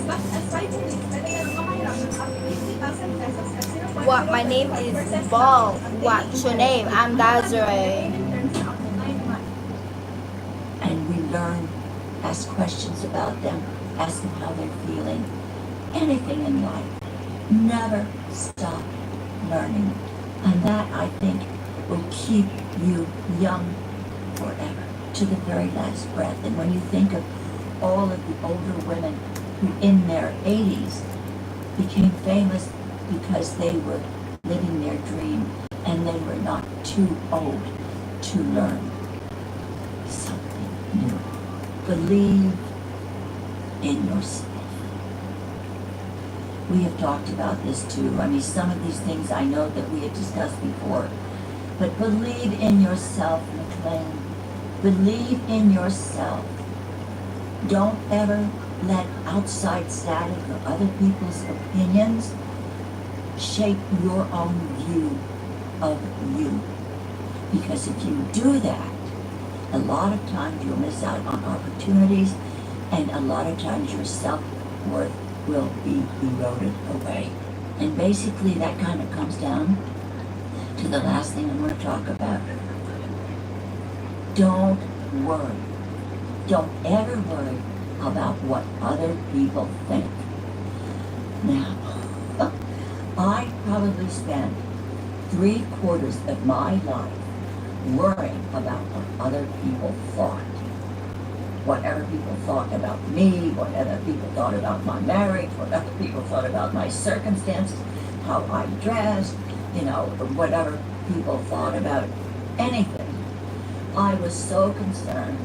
But aside from this, pwede ka naman mahirapan ang 50,000 pesos at 0.05% What? My name is Ball. What's your name? I'm Desiree. And we learn, ask questions about them, ask them how they're feeling, anything in life. Never stop learning. And that, I think, will keep you young forever, to the very last breath. And when you think of all of the older women who in their 80s became famous because they were living their dream and they were not too old to learn. do. Believe in yourself. We have talked about this too. I mean, some of these things I know that we have discussed before. But believe in yourself, McLean. Believe in yourself. Don't ever let outside static or other people's opinions shape your own view of you. Because if you do that, a lot of times you'll miss out on opportunities, and a lot of times your self-worth will be eroded away. And basically that kind of comes down to the last thing I'm going to talk about. Don't worry. Don't ever worry about what other people think. Now, I probably spent 3/4 of my life worrying about what other people thought. Whatever people thought about me, what other people thought about my marriage, what other people thought about my circumstances, how I dressed, whatever people thought about anything. I was so concerned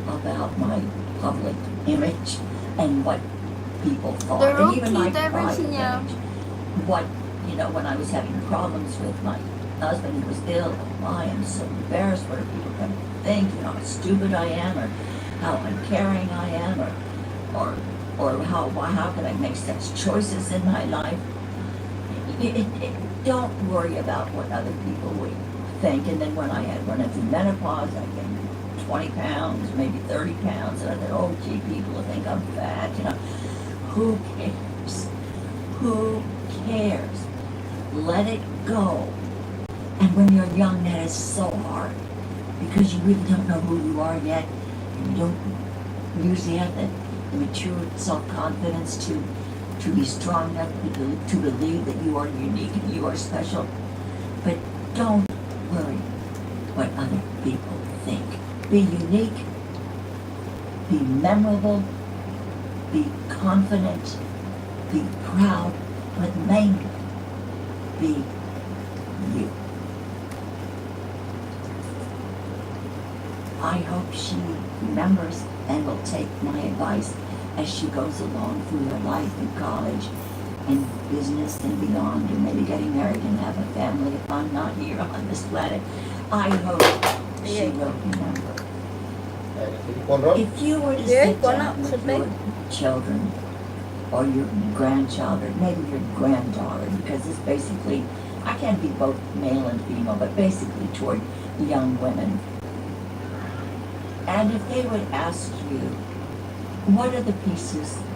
about my public image and what people thought, and even my private image. What, when I was having problems with my husband who was ill, I am so embarrassed. What are people going to think? How stupid I am, or how uncaring I am, or how can I make such choices in my life? Don't worry about what other people would think. And then when I had run into menopause, I gained 20 pounds, maybe 30 pounds, and I thought, oh gee, people will think I'm fat. Who cares? Who cares? Let it go. And when you're young, that is so hard, because you really don't know who you are yet. You don't usually have the mature self-confidence to be strong enough to believe that you are unique and you are special. But don't worry what other people think. Be unique, be memorable, be confident, be proud, but mainly be you. I hope she remembers and will take my advice as she goes along through her life in college and business and beyond, and maybe getting married and have a family if I'm not here on this planet. I hope she will remember. If you were to sit down with your children or your grandchild or maybe your granddaughter, because it's basically, I can be both male and female, but basically toward young women. And if they would ask you, what are the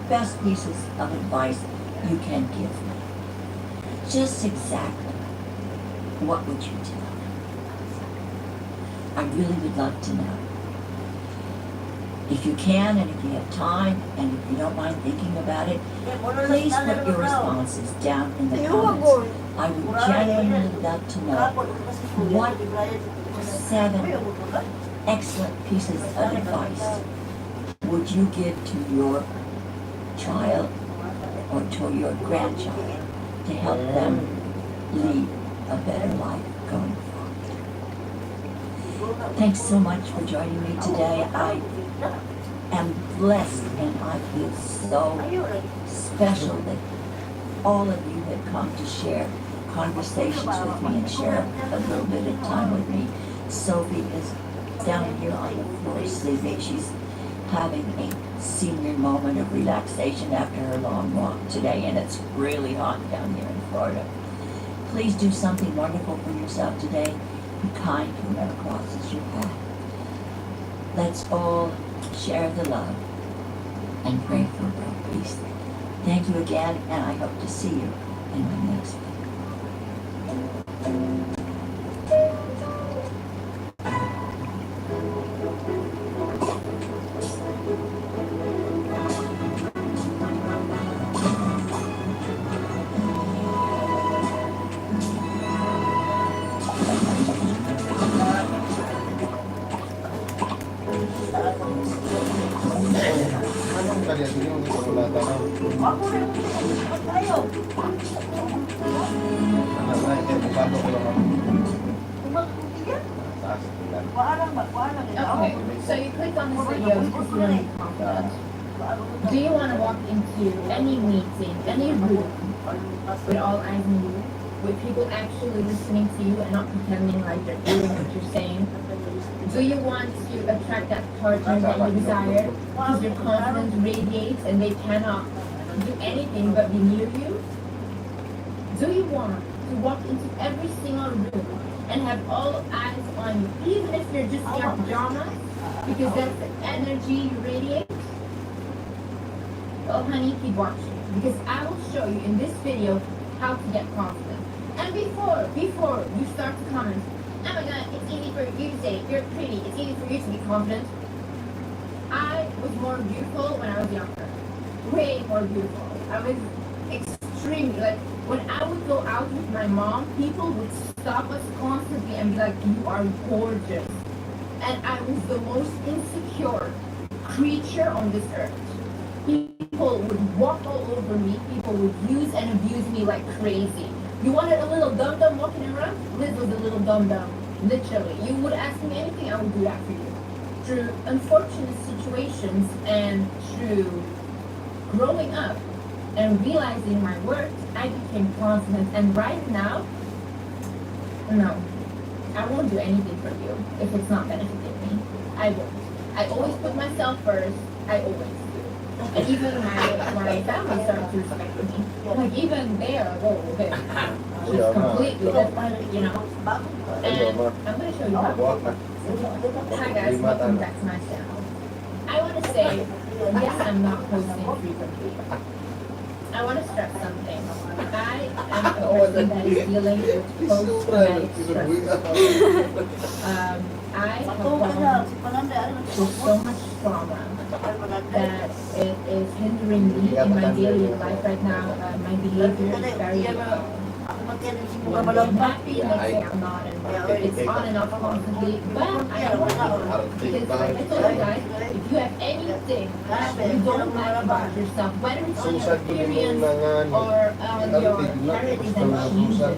best pieces of advice you can give me? Just exactly what would you tell them? I really would love to know. If you can, and if you have time, and if you don't mind thinking about it, please put your responses down in the comments. I would genuinely love to know what 7 excellent pieces of advice would you give to your child or to your grandchild to help them lead a better life going forward. Thanks so much for joining me today. I am blessed and I feel so special that all of you have come to share conversations with me and share a little bit of time with me. Sophie is down here on the floor sleeping. She's having a senior moment of relaxation after her long walk today, and it's really hot down here in Florida. Please do something wonderful for yourself today. Be kind to whoever crosses your path. Let's all share the love and pray for world peace. Thank you again, and I hope to see you in my next video. Anong kanya yung kulatan ng Ako rin, tayo. anak na ito, bukado ko lang ako. Kumagputi yan. taas. Tingnan. Waalang Okay, so you click on this video because you want to be confident. Do you want to walk into any meeting, any room, with all eyes on you, with people actually listening to you and not pretending like they're hearing what you're saying? Do you want to attract that partner that you desire because your confidence radiates and they cannot do anything but be near you? Do you want to walk into every single room and have all eyes on you, even if you're just in your pajamas, because that's the energy you radiate? Well, honey, keep watching, because I will show you in this video how to get confident. And before you start to comment, oh my god, it's easy for you to say, you're pretty, it's easy for you to be confident. I was more beautiful when I was younger. Way more beautiful. I was extremely, like, when I would go out with my mom, people would stop us constantly and be like, you are gorgeous. And I was the most insecure creature on this earth. People would walk all over me, people would use and abuse me like crazy. You wanted a little dum-dum walking around? Liz was a little dum-dum, literally. You would ask me anything, I would do that for you. Through unfortunate situations and through growing up and realizing my worth, I became confident. And right now, no, I won't do anything for you if it's not benefiting me. I won't. I always put myself first. I always do. And even my family started to respect me. Like even there, whoa, okay. She's completely different, you know. And I'm gonna show you how. Hi guys, welcome back to my channel. I want to say, yes, I'm not posting frequently. I want to stress something. I am a person that is dealing with post-traumatic stress. I have gone through so much trauma that it is hindering me in my daily life right now. My behavior is very when I'm happy, next day I'm not, and it's on and off constantly. But I am working because, like I told you guys, if you have anything you don't like about yourself, whether it's on your appearance or on your character, then change it.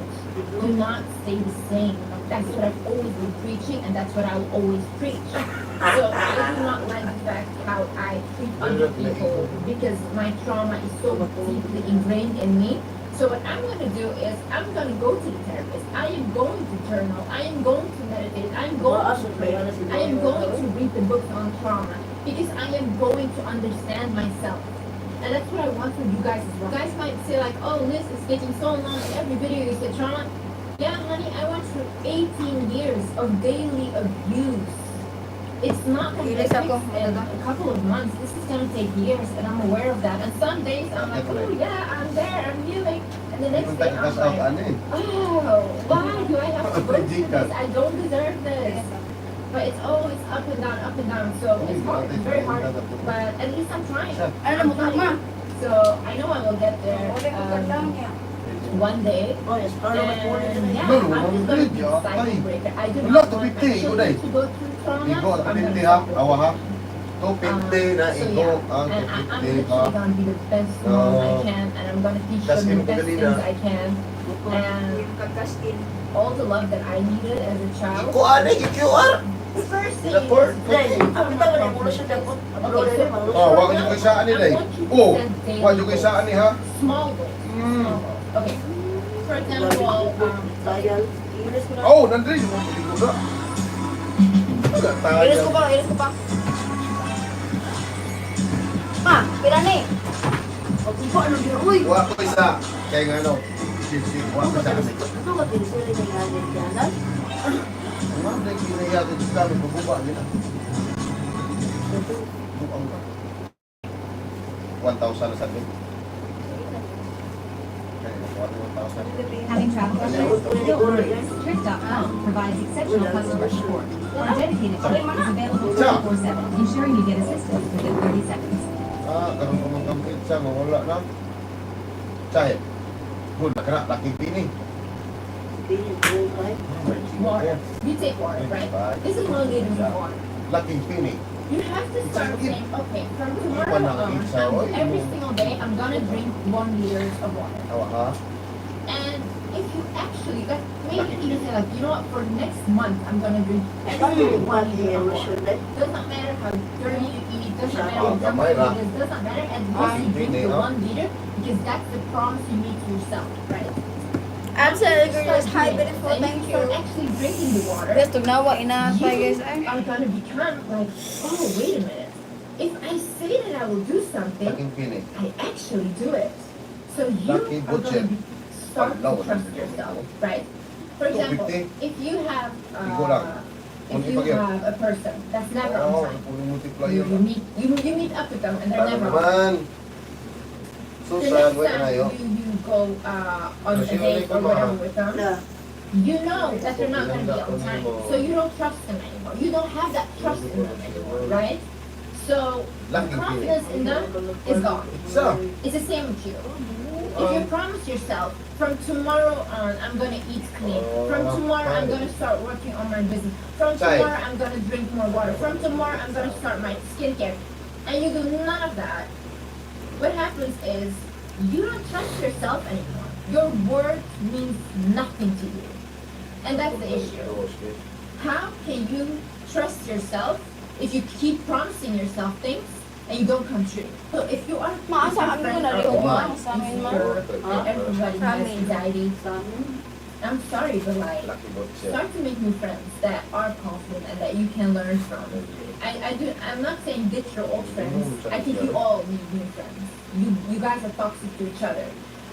Do not stay the same. That's what I've always been preaching, and that's what I will always preach. So I do not like the fact how I treat other people because my trauma is so deeply ingrained in me. So what I'm going to do is I'm going to go to the therapist. I am going to journal. I am going to meditate. I am going to pray. I am going to read the books on trauma because I am going to understand myself. And that's what I want from you guys as well. You guys might say like, oh, Liz, it's taking so long. Every video you say trauma. Yeah, honey, I went through 18 years of daily abuse. It's not going to be fixed in a couple of months. This is going to take years, and I'm aware of that. And some days I'm like, oh yeah, I'm there, I'm healing. And the next day I'm like, oh, why do I have to go through this? I don't deserve this. But it's always up and down, up and down. So it's hard, it's very hard. But at least I'm trying. So I know I will get there. One day, and yeah, I'm just going to be a cycle breaker. I do not want my children to go through trauma. I'm going to stop it. So yeah, and I'm literally going to be the best mom I can, and I'm going to teach them the best things I can, and all the love that I needed as a child. The first thing is, small goals. Okay. For example, oh, nandri. Iris ko pa. Ma, pila ni? Wa ko isa. Kaya nga no. Wa ko isa. Ano na kinaya ko dito kami bububa nila. 1,000 na sabi. Having traveled with don't worry. Trip.com provides exceptional customer support. Our dedicated team is available 24/7, ensuring you get assistance within 30 seconds. Karon ko mang kampit sa mawala na. Cahit. Hul, nakana laking pini. Water. You take water, right? This is 1 liter of water. Laking pini. You have to start saying, okay, from tomorrow on, every single day, I'm gonna drink 1 liter of water. And if you actually, like, maybe even say, like, you know what, for next month, I'm gonna drink every 1 liter of water. Does not matter how dirty you eat, does not matter how drunk you eat, does not matter, as long as you drink the 1 liter, because that's the promise you made to yourself, right? Absolutely agree. That's high beautiful. And Thank you you. start actually drinking the water. Guys, tugnawa inaantay guys. You Ay. are gonna become like, oh, wait a minute. If I say that I will do something, Laking pini. I actually do it. So you Lucky are butcher. going to start to trust yourself, right? For example, if you have a person that's never Oh, on time, puno you multiplier. meet up with them and they're Ano never on time. naman? The Susan, next wait na time yo. you go on a Kasi date or ko whatever ma. with them, you know that they're not going to be on time. So you don't trust them anymore. You don't have that trust in them anymore, right? So the confidence in them is gone. So, It's the same with you. If you promise yourself, from tomorrow on, I'm going to eat clean. From tomorrow, I'm going to start working on my business. From tomorrow, I'm going to drink more water. From tomorrow, I'm going to start my skincare. And you do none of that. What happens is, you don't trust yourself anymore. Your word means nothing to you. And that's the issue. How can you trust yourself if you keep promising yourself things and you don't come true? So if you are Maasa kami na rin one, sa amin mo. and everybody has anxiety, I'm sorry, but like, start to make new friends that are confident and that you can learn from. I'm not saying ditch your old friends. I think you all need new friends. You guys are toxic to each other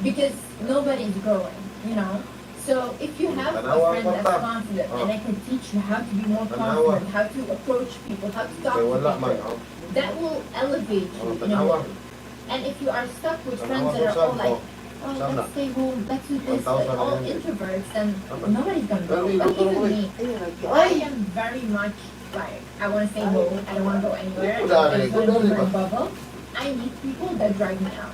because nobody's growing, you know? So if you have a friend that's confident and I can teach you how to be more confident, how to approach people, how to talk to people, that will elevate you in a way. And if you are stuck with friends that are all like, oh, let's stay home, let's do this, like all introverts, then nobody's gonna go. But even me, I am very much like, I want to stay home, I don't want to go anywhere, I'm going to be my bubble. I need people that drive me out.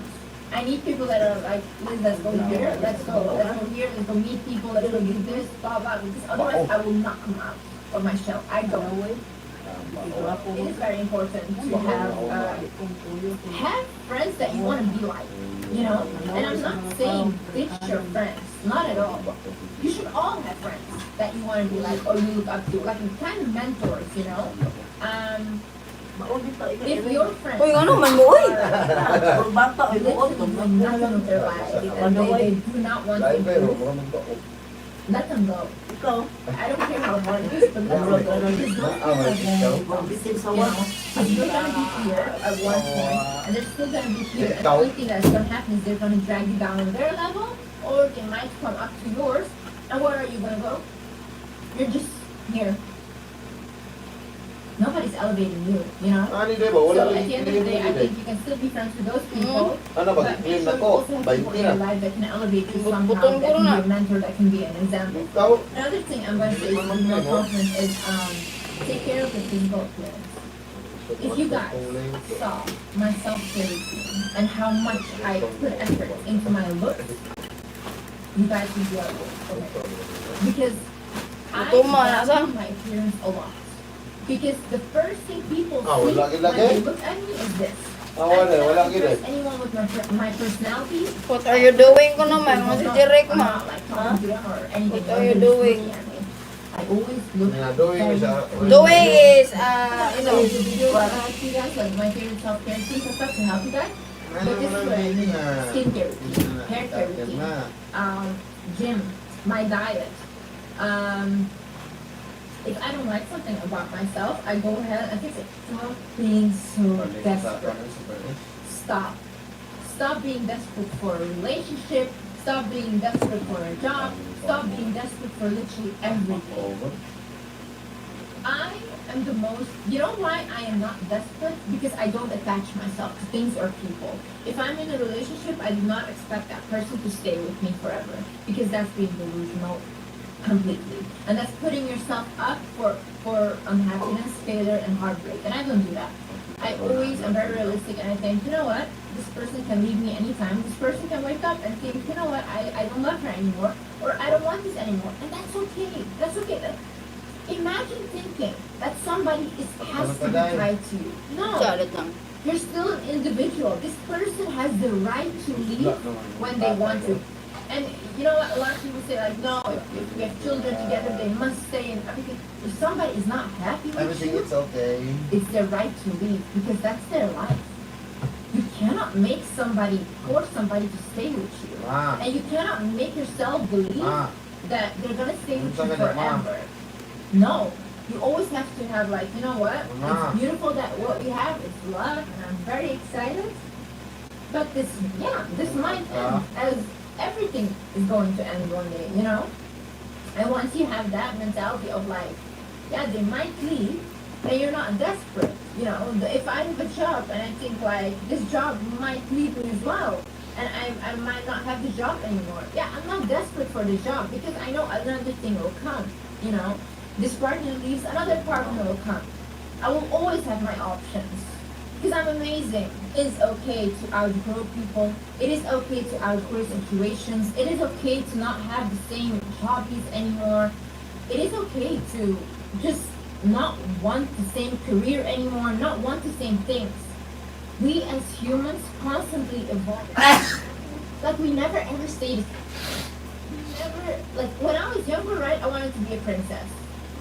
I need people that are like, let's go here, let's go here, let's go meet people, let's go do this, blah, blah, because otherwise I will not come out of my shell. I don't. It is very important to have friends that you want to be like, you know? And I'm not saying ditch your friends, not at all. You should all have friends that you want to be like, or you look up to, like kind of mentors, you know? If your friends Uy, ano man mo, uy? literally doing nothing with their lives and they do not want to improve, let them go. I don't care how hard it is, but let them go. Because those people are going to, you know, they're still going to be here at one point, and they're still going to be here, and the only thing that's going to happen is they're going to drag you down on their level, or they might come up to yours, and where are you going to go? You're just here. Nobody's elevating you, you know? So at the end of the day, I think you can still be friends with those people, but make sure you also have people in your life that can elevate you somehow, that can be a mentor, that can be an example. Another thing I'm going to say is be more confident is take care of your physical appearance. If you guys saw my self-care routine and how much I put effort into my looks, you guys would be like, okay. Because I value my appearance a lot. Because the first thing people see when they look at me is this. I cannot impress anyone with my personality. What are you doing ko naman? Mga si Direk I'm ma. not like talking to them or anything. What are you doing? I always look Doing is, you know. you guys, like my favorite self-care things and stuff to help you guys. But this is what I mean. Skincare routine, hair care routine, gym, my diet. If I don't like something about myself, I go ahead and fix it. Stop being so desperate. Stop. Stop being desperate for a relationship. Stop being desperate for a job. Stop being desperate for literally everything. I am the most, you know why I am not desperate? Because I don't attach myself to things or people. If I'm in a relationship, I do not expect that person to stay with me forever. Because that's being delusional completely. And that's putting yourself up for unhappiness, failure, and heartbreak. And I don't do that. I always am very realistic and I think, you know what? This person can leave me anytime. This person can wake up and think, you know what? I don't love her anymore. Or I don't want this anymore. And that's okay. That's okay. Imagine thinking that somebody has to be tied to you. No. You're still an individual. This person has the right to leave when they want to. And you know what? A lot of people say like, no, if we have children together, they must stay and everything. If somebody is not happy with Everything you, is okay. it's their right to leave because that's their life. You cannot make somebody, force somebody to stay with you. Ma. And you cannot make yourself believe Ma. that they're gonna stay with you Ano sa kanya, Ma? forever. No. You always have to have like, you know what? Ma. It's beautiful that what we have is love and I'm very excited. But this might end as everything is going to end one day, you know? And once you have that mentality of like, yeah, they might leave, and you're not desperate. You know, if I have a job and I think like, this job might leave me as well, and I might not have the job anymore. Yeah, I'm not desperate for the job because I know another thing will come, you know? This partner leaves, another partner will come. I will always have my options. Because I'm amazing. It is okay to outgrow people. It is okay to outgrow situations. It is okay to not have the same hobbies anymore. It is okay to just not want the same career anymore, not want the same things. We as humans constantly evolve. Like we never ever stayed. Never, like when I was younger, right, I wanted to be a princess.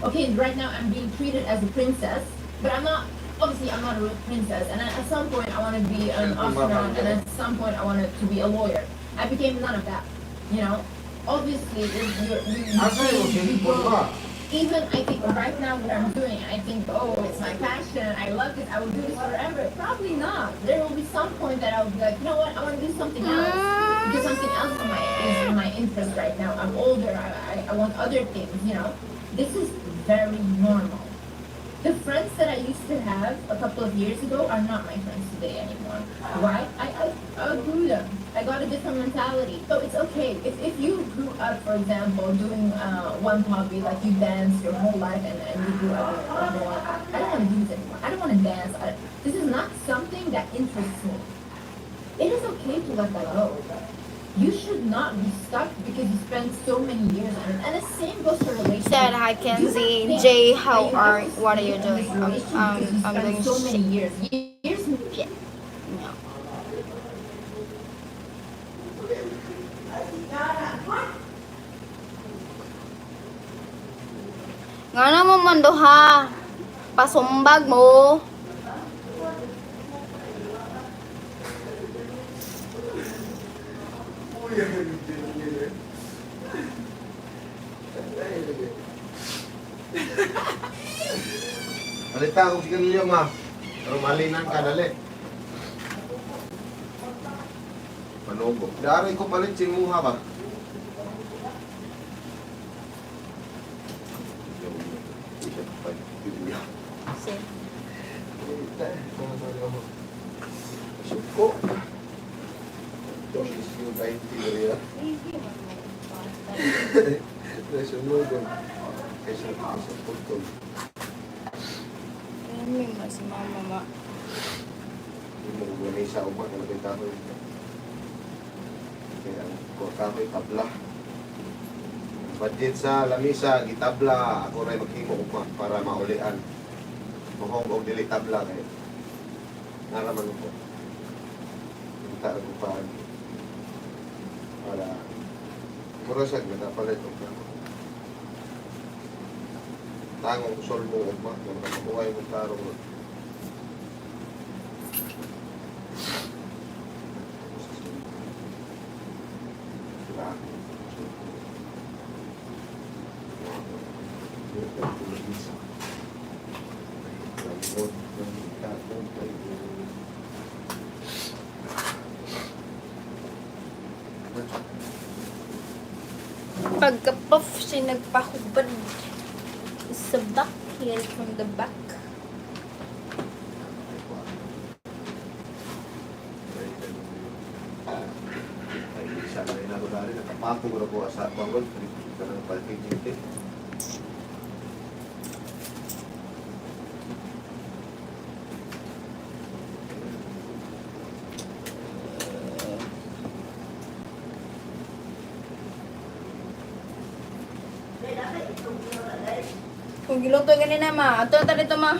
Okay, right now I'm being treated as a princess, but I'm not, obviously I'm not a real princess. And at some point I want to be an astronaut, and at some point I wanted to be a lawyer. I became none of that, you know? Obviously, you grow. Even I think right now what I'm doing, I think, oh, it's my passion, I love this, I will do this forever. Probably not. There will be some point that I'll be like, you know what, I want to do something else. Because something else is my interest right now. I'm older, I want other things, you know. This is very normal. The friends that I used to have a couple of years ago are not my friends today anymore. Why? I outgrew them. I got a different mentality. So it's okay. If you grew up, for example, doing one hobby, like you dance your whole life and you grew up with more, I don't want to do this anymore. I don't want to dance. This is not something that interests me. It is okay to let that go. You should not be stuck because you spent so many years on it. And the same goes for relationships. Said hi Kenzie. Jay, what are you doing? I'm doing so many shit. years. Yeah. No. Nga naman man do ha. Pasumbag mo. Alita ako si Kanilyo, ma. Pero malinan ka, dali. Manugo. Dari ko palit sinuha ba? Sige. Suko. Dosis yung 20 rin. Nasunugan. Kaysa putol. May mas mama. Yung mga ganay sa umat na labay kahoy. Kaya ko kahoy tabla. Budget sa lamisa, gitabla. Ako rin maghimo umat para maulian. Mahong og dili tabla kayo. Naraman ko. Kita ako pa. Para murasag na palit og kahoy. Tangong solmo ugma nga makakuha yung tarong ron. Pagka-puff siya nagpahubad sa back here from the back. Ay, isa na rin ako dali. Nakapako ko na po sa bawal. Ka ng palpigiti. Kung giluto ganina ma, ato ta dito ma.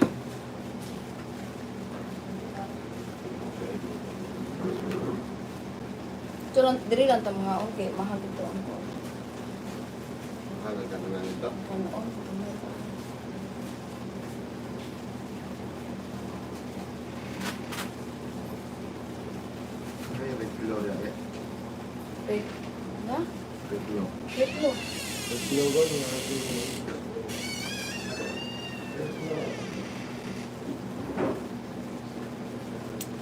Dito lang, diri lang ta mga okay, mahal ito ang ko. Mahal ka na nito. Kanoon. Ay, red pillow ya. Wait. Na? Red pillow. Wait mo. Red pillow ko yung ating...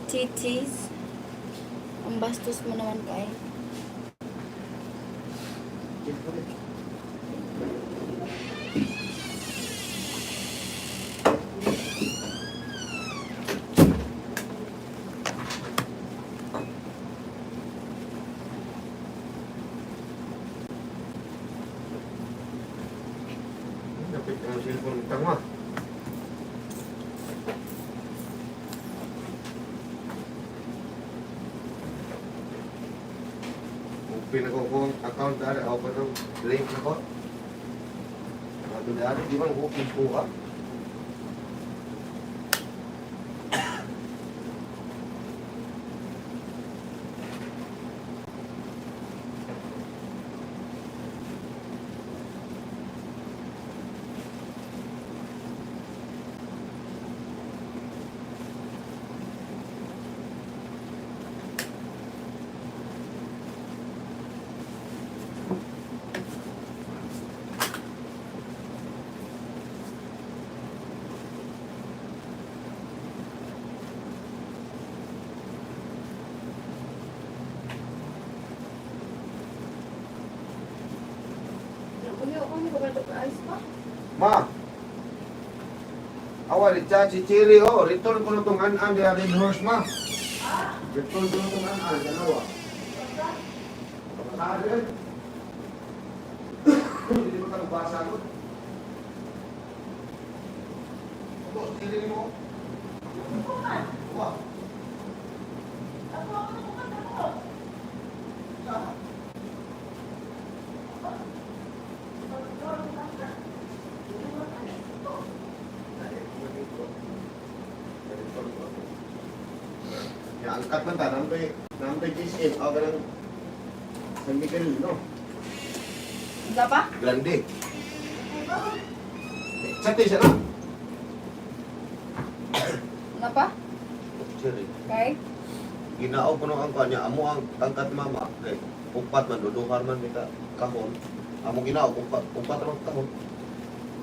Titis. Ang bastos mo naman kay. Dapat yung cellphone tama. Open ako kung account dari, open ng link ako. Ano dari, di ba open po ka? Ma! Awal, si Chiri, oh, return ko na itong an-an, di rin horse, ma. Return ko na itong an-an, dalawa. Kapatado yan. Hindi mo ka nagbasa ko. Ito, Chiri mo. Wow. Ya, angkat man ta, nambay GSM, ako lang San Miguel, no? Wala pa? Grande. Sati siya na. Wala pa? Chiri. Kay? Ginao ko nung ang kanya, amo ang angkat mama. Kay, umpat man, duduhar man kita kahon. Amo ginao, umpat man kahon.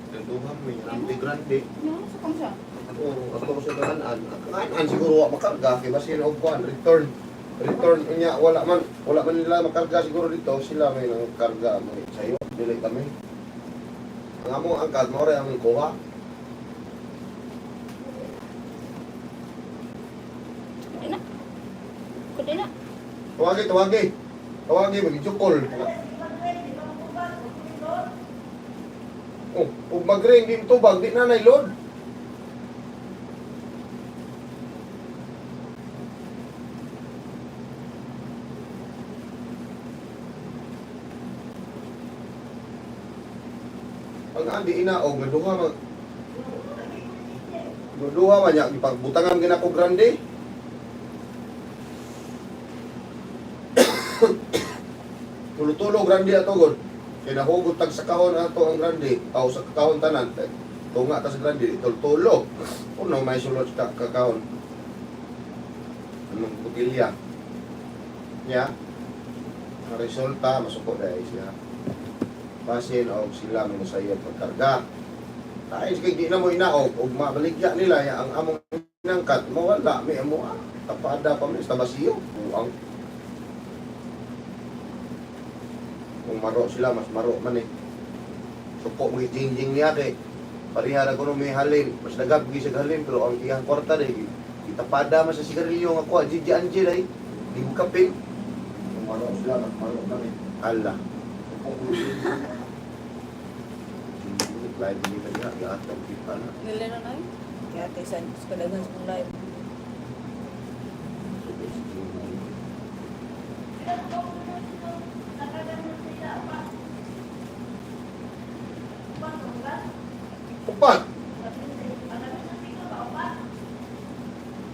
Duduhar man, nambay grande. Ano sa kam siya? Ako sa tahanan, kanan siguro wa makarga kay basin og kuan return niya wala man nila makarga siguro dito sila may nang karga mo sayo dili kami ang among angkat mo rin ang kuha Kundi na. tawagi mag-jukol oh ug mag-ring din tubag di na nailod. Pag andi inaog, naduha man niya, ipagbutangan gina ko grande. Tulo-tulo grande ato god. Kaya nahugot tag sa kahon ato ang grande, o sa kahon tanan. Tunga ta sa grande, tulo-tulo. Puno may sulod sa kakahon. Anong butilya. Ya. Ang resulta, masuko dahil siya. Basin o sila mo sa iyo pagkarga. Dahil kay di na mo inaog o mabaligya nila ya ang among inangkat mawala may amo tapada pa mi sa basiyo buang. Kung maro sila mas maro man eh. Suko mo jinjing niya kay parihara ko may halin mas nagabgi sa halin pero ang iyang kwarta dai itapada man sa sigarilyo nga ko jiji anje dai di mo kapin. Kung maro sila mas maro man eh. Allah. Live dito niya, i-atong kita na. Nila na na Kaya tayo sa kadagan sa live. Upat!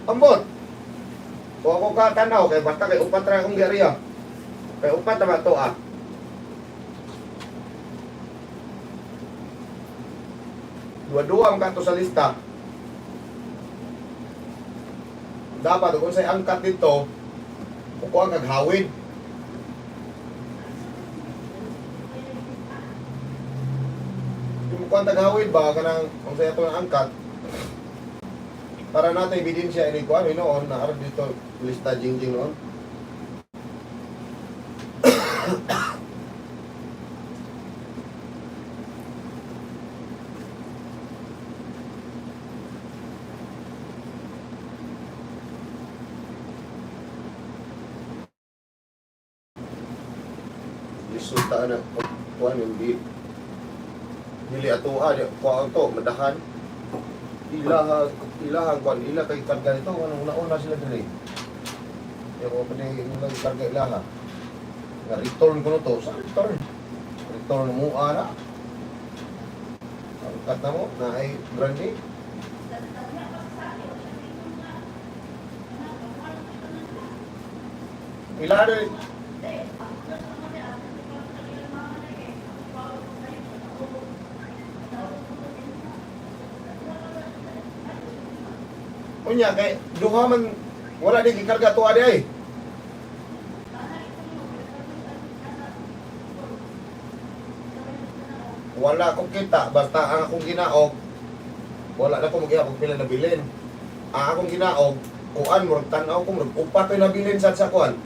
Ambot! Kung ako katanaw, kaya basta kay upat rin akong gariya. Kaya upat naman to ah. Dua-dua ang kanto sa lista. Dapat kung sa'y angkat dito, kukuha ang kaghawid. Yung kukuha ang taghawid ba, kanang kung sa'y ito ang angkat, para natin ebidensya ini kuha, noon, naarap dito, lista jing-jing noon. Resulta na kuan hindi dili atoa di kuan to madahan ilaha kuan ila kay karga nito anong una sila dili yung ko pwede ilang karga ilaha nga return ko no to sa return mo ara ang kata mo na ay branding ilaha dili. Unya kay duha man wala di gikarga to adi ay. Wala akong kita basta ang akong ginaog wala na ko magyapon pila na bilin. Ang akong ginaog kuan murag tan-aw ko murag upat na bilin sa kuan.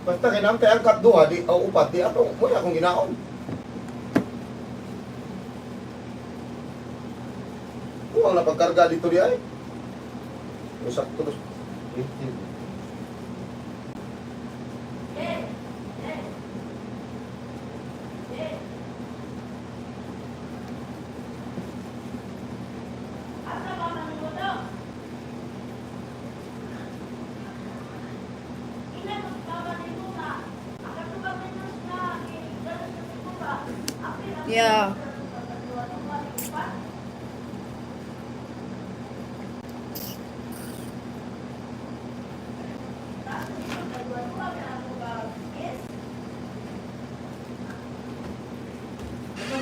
Basta kinamte angkat duha di o upat di ato mo akong ginaon. Kuwang na pagkarga dito di ay. Usak terus. Yeah.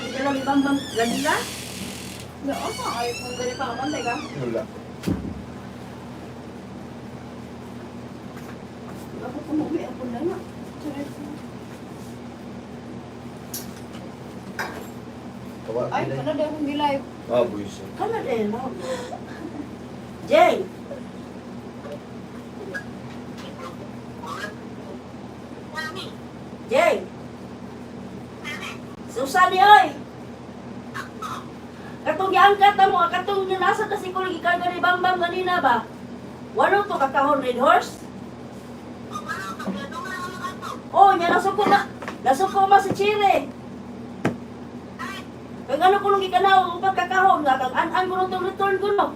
Dalam ibang ganila? No, asa ay kung gani pa man teka. Wala. Ako kumuwi ako na na. Ay, kana daw akong gilive. Ah, buwis. Kana din no. Jay. Jay. Susani oy. Katong giangkat na mo, katong nasa kasi ko lagi karga ni Bambam ganina ba? Walo to kakahon red horse? Oh, nya nasuko ma si Chile. Kung ano ko nung ikanaw, upat kakahon nga, kang an-an ko nung itong return ko no.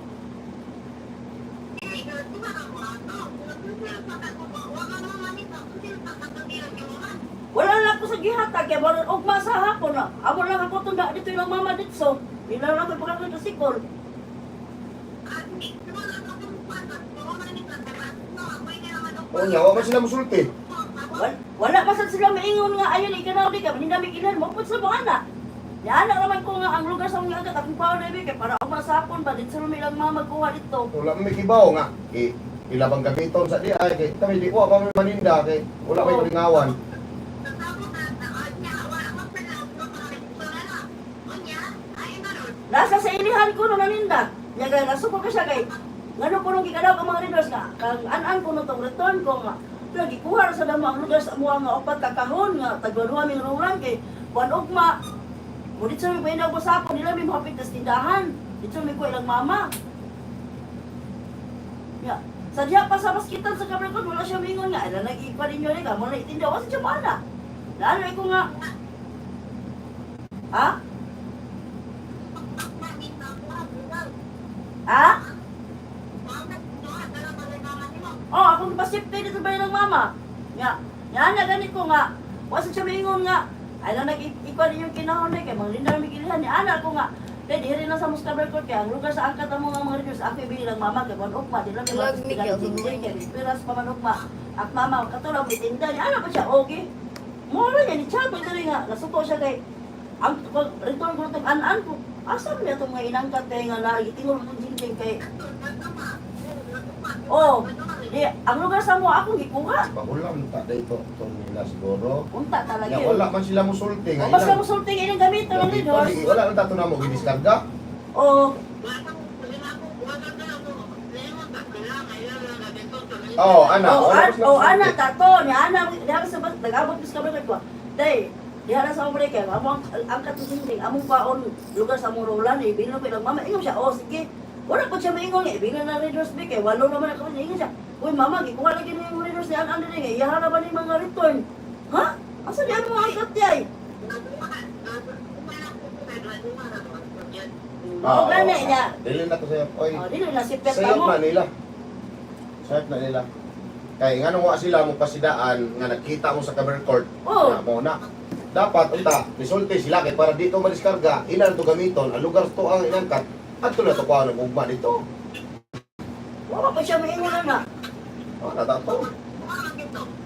Wala lang ko sa gihatag, kaya wala ugma sa hapon na. Amo lang ako itong dito yung mama dito. Bila lang ko pagkakot sa sikol. Unya, wa man sila musulti. Wala pa sa sila maingon nga, ayun, ikanaw di ka, hinamig ilan mo, put sa mga anak. Yan ang naman ko nga ang lugar sa mga agad akong pao na ibig para umasapon ba dito sa lumilang mga magkuha dito. Wala may kibaw nga. Ilabang gabiton sa di ay kay kami di ko pa maninda kay wala may kalingawan. Nasa sa ilihan ko no naninda. Nya gay nasuko ka siya kay ngano ko nung gikadaw ang mga readers nga kang an-an ko no tong return ko nga. Lagi kuha sa damo ang lugar sa mga nga upat kakahon nga tagwa ming rurang kay buwan ugma. Ngunit sa may pwede ako sa ako, nila may mahapit na tindahan. Dito may ko ilang mama. Ya, sadya pa sa maskitan sa kamera ko, wala siya mingon nga. Ala, nag-ipa rin nyo rin ka, muna itindaw sa siya mana. Lalo ko nga. Ha? Ha? Oh, akong pasipte dito ba ng mama. Ya, yan na ganit ko nga. Wasa siya mingon nga. Ay na nag-ikwa rin yung kinahon kay mga lindar migilihan ni ana ko nga. Kaya di rin na sa Muscaber Court kaya ang lugar sa angkat ang mga reduce ako ibilang mama kay bon ugma di lang Lag, Miguel, kay piras pa man ugma. At mama katulad bitinda ni ana pa siya okay. Mura niya ni Chapo diri nga nasuko siya kay ang return ko tong anan ko. Asa niya tong mga inangkat kay nga nagitingol tong jinjing kay. Oh, di ang lugar sa mo akong gikuha. Bagulam ta dito itong nila siguro. Unta talaga. Ya wala man sila musulti nga. Mas ka musulting ilang gamit ng redoors. Wala nang tato na mo gidiskarga. Oh, Oh, ana. ana tato ni ana diha sa nag-abot bis ka ba ko. Day, diha sa ombre kay among ang katusinding among paon lugar sa Murolan eh bilang ko lang mama ingon siya. Oh, sige. Wala pa siya maingon eh bilang na readers bi kay walo naman ako ingon siya. Uy mama, gikuha lagi ni yung readers ni ang diri. Iyahan ba ni mga return? Ha? Asa di ano mga ikat yay? Oh, gani niya. Dili na to sa oy. Oh, dili na si Pet Sayop mo. na nila. Sayop na nila. Kay nga nung sila mo pasidaan nga nakita mo sa cover court. Oh. Na mo na. Dapat unta, resulte sila kay para dito madiskarga, ilan to gamiton, ang lugar to ang inangkat. At na to kuha ng ugma dito. Wala pa siya maingon na. Oh, natato.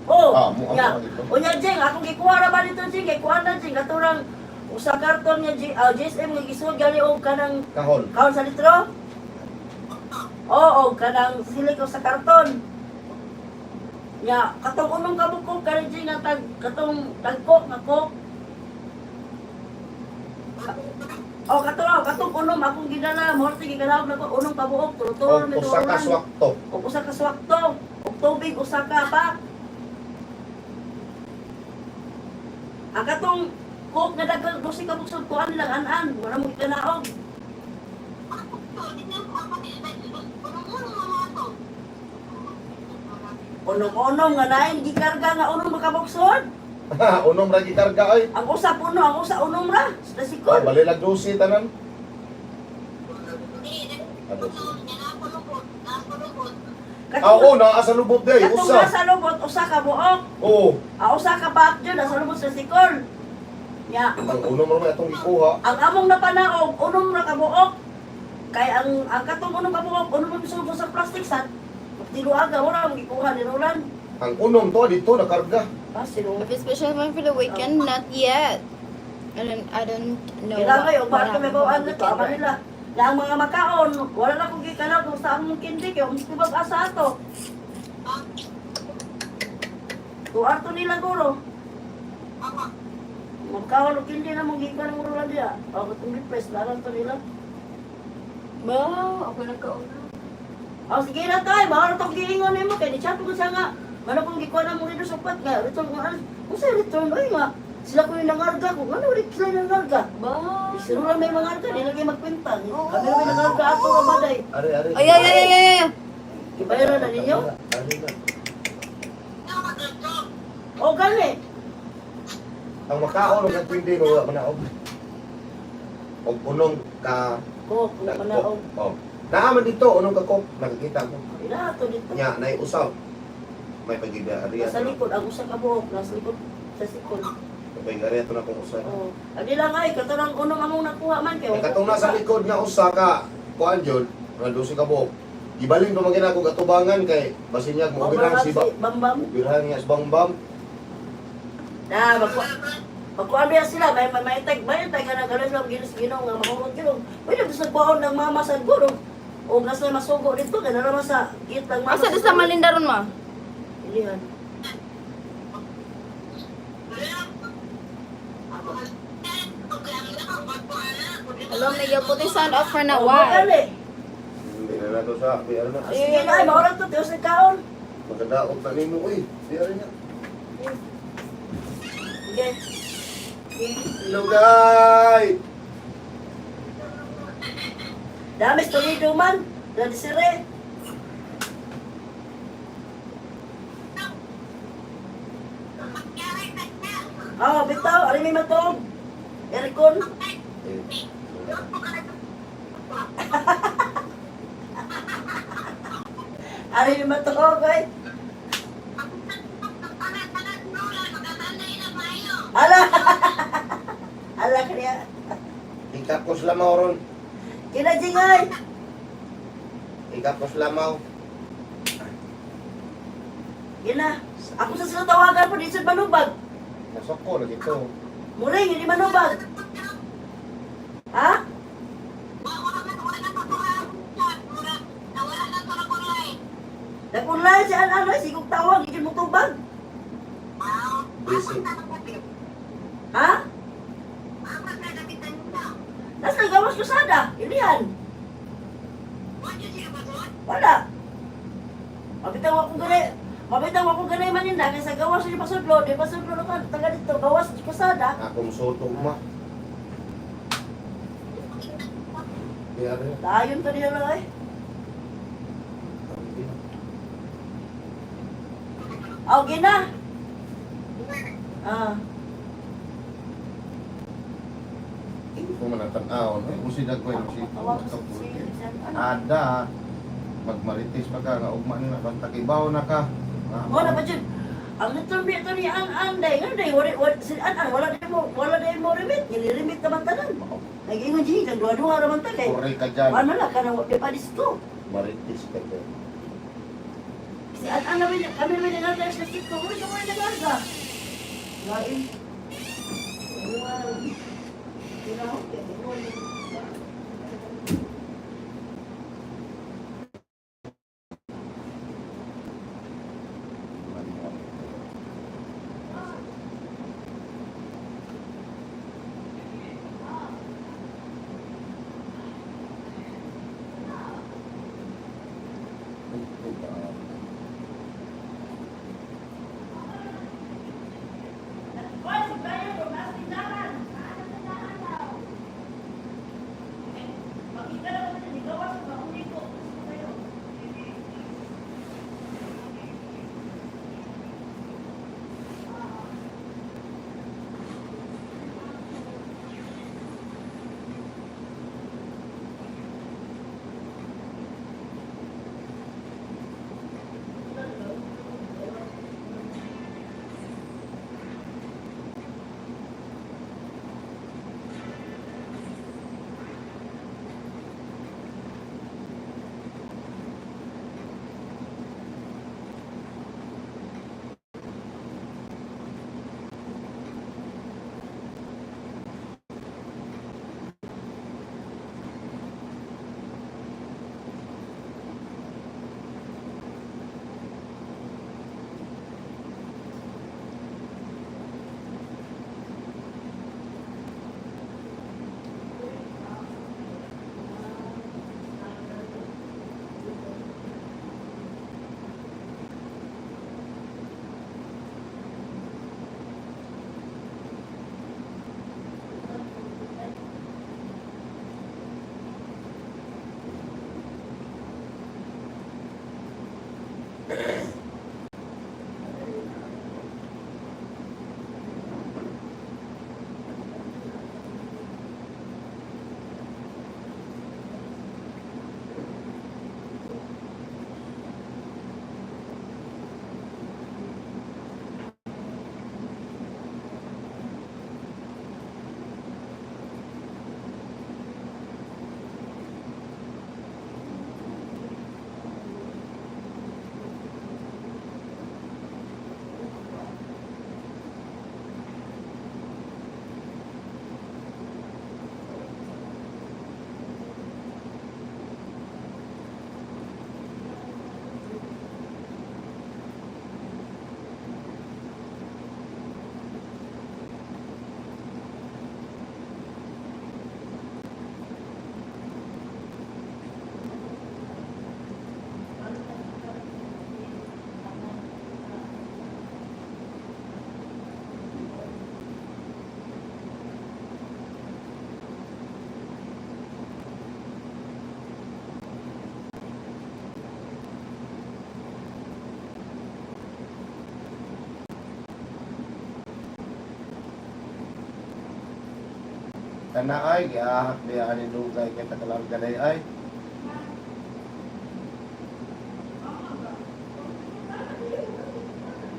Oh, Amo dito. Unya Jeng, akong gikuha ra ba dito Jeng? Kay kuha na Jeng katurang usa karton nga GSM nga gisud gali og kanang Kahon. kahon sa litro. Oo, kanang silik sa karton. Ya, katong unong kabukog kani Jeng nga katong tagkok nga kok. Oh, katong unom akong gidala, morte gigalawag na ko unong kabuok, O tulutulon usa ka swakto. O usa ka swakto, o tubig usa ka pa. Ang katong cook nga dagang dosi ka buksod ko nilang anan, wala mo ikanaog. Unom-unom nga nain gikarga nga unom makabuksod. Unom ra gikarga ay. Ang usa puno, ang usa unom ra. Sa Oh, sikol. balilag dosi tanan. Oo, na asa lubot day, Katong usa. nasa lubot, usa ka buok. Oo. Usa ka back dyan, nasa lubot sa sikol. Ya, Ang unom ra may atong gikuha. ang among napanaog, unom ra ka buok. Kay ang katong unom ka buok, unom ra bisog sa plastic sad. Tiluaga, wala mong gikuha ni Roland. Ang unom to dito nakarga. Sino? If it's special one for the weekend, not yet. I don't know. Kailangan yung what bakit kami happened bawaan for the na to, ama weekend. nila. Na ang mga makaon, wala na kong gikalaw kung saan mong kindi, kaya mas tibag asa ato. Tuarto nila guro. Magkaon o kindi na mong gikalaw ng Roland diya. O, katong gipres, lalang to nila. Wow, ako nagkauna. O, sige na tayo, baka na itong giingon mo, kaya ni-chat ko siya nga. Ano kung gikuha na mong rito supat nga, return nga, kung sa'yo return, oy nga. Sila ko yung nangarga ko, ano ulit sila yung nangarga? Ba? Sino lang may mangarga, di lagi magkwenta. Kami lang may nangarga ato nga baday. Ari. Ay, ay, ay, ay, ay. Ibayaran na ninyo? Ari na. O, gani. Ang makaon og pindi no wala manaog. Og unong ka Kok, wala pa na o. Oh. Naaman dito unong ka kok nakikita ko. Ilato dito. Nya nay usaw. May pagigariya. Nasa likod, ang usang kabuhok, nasa likod, sa sikod. Pagigariya to na kung usa. O, adi lang ay, katarang unong among nakuha man kayo. Ang katong nasa likod nga usa ka kuan jud, nga dusi ka buok. Gibaling pa magina kog atubangan kay basin niya mo ubirang si Bambam. ubirang niya si Bambam. Na, magkuhan niya sila, may tag ka na galing lang ginos-ginaw nga mahurot yun. Pwede gusto kuhaon ng mama sa guro. O nasa masugo dito, gano'n naman sa git ng mama. Asa doon sa malindaron ma? Ilihan. Hello, Miguel, put the sound off for now. O, Why? magali. Hindi na nato sa di ano na. Sige na, ay, mahulat to, Diyos na kaon. Magadaog na nimo uy. Di ano niya. Sige. Hello guys. Dami stulido man. Dali sire. Bitaw, ari may matog. Aircon. Ari may matog, ay. Ala! Ala ka niya. Ikapos lamaw ron. Kinajingay. Ikapos lamaw. Gina. Ako sa sila tawagan po, di sa manubag. Nasok ko lagi to. Muring, hindi manubag. Ha? Nakunlay si ano, sigong tawag, hindi mo tubag. Busy. Ha? Nasa gawas ko sada, ilihan. Wala. Mabitaw ako ganay maninda, kaysa gawas ni pasudlo, di pasudlo naman, taga dito, gawas ko sada. Akong soto ma. Kaya rin. Dayon to niya lang eh. Aw, gina. Ah. Hindi ko man natanaw. Kung sila ko yung Tawag ko si Ada. Magmaritis pa ka. Nga ugma nila. Pantakibaw na ka. Mo na pa dyan. Ang nitulbi ito ni Anday. Ano day? Si An, wala day mo remit. Nilirimit naman tanan. Nag-ingon dyan. Nagduwa-duwa naman tanan. Kore ka dyan. Ano lang, kanang di pa disko. Maritis ka dyan. Si An namin, kami namin nag-alas na sitko. Uy, kamay nag-alas. Lain. Kana ay, giahak di ani dugay kay takalang ganay ay.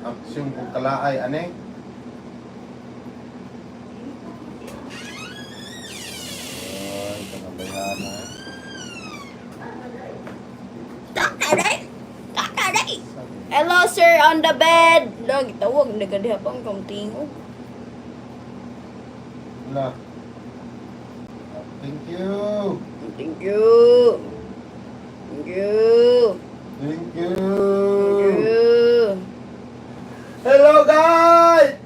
Aksyon kung kalaay ane. Hello, sir, on the bed. Lagi tawag, nagadiha pang kaunting. Wala. Thank you. Thank you. Thank you. Thank you. Thank you. Hello, guys!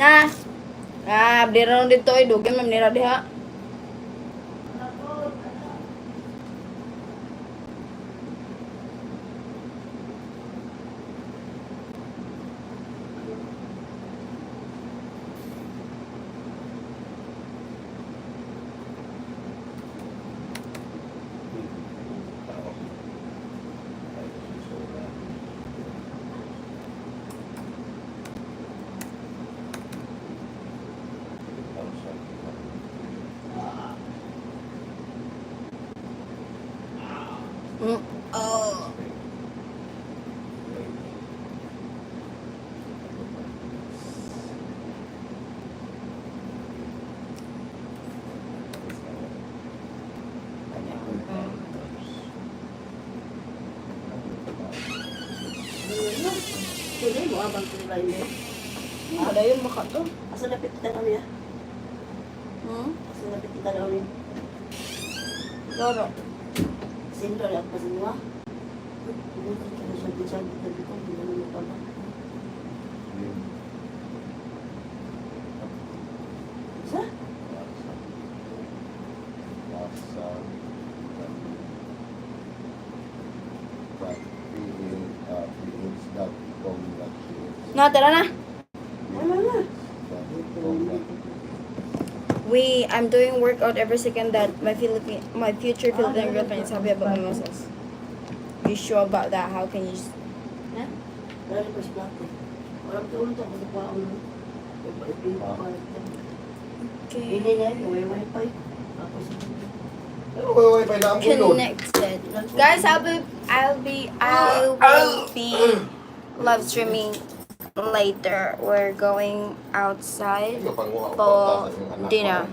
Nah. Ah, berdiri nang dito ay dugem na nira diha. Oh. Pwede mo abang sila ini. Ada yung maka to. Asa lapit kita kami ya? Asa lapit kita kami? Loro. Sentro ya apa semua? Ini kita sabit-sabit tadi kok di dalam apa? Sa? Na, tara na. Ano na? I'm doing workout every second that my future Philippine girlfriend is happy about my muscles. You sure about that? How can you? Dari pas plato. Orang tu untuk aku buat orang. Okay. Ini ni, wifi. Apa sih? Ano ba yung wifi na ang bulod? Connected. Guys, I will be live streaming later. We're going outside for dinner.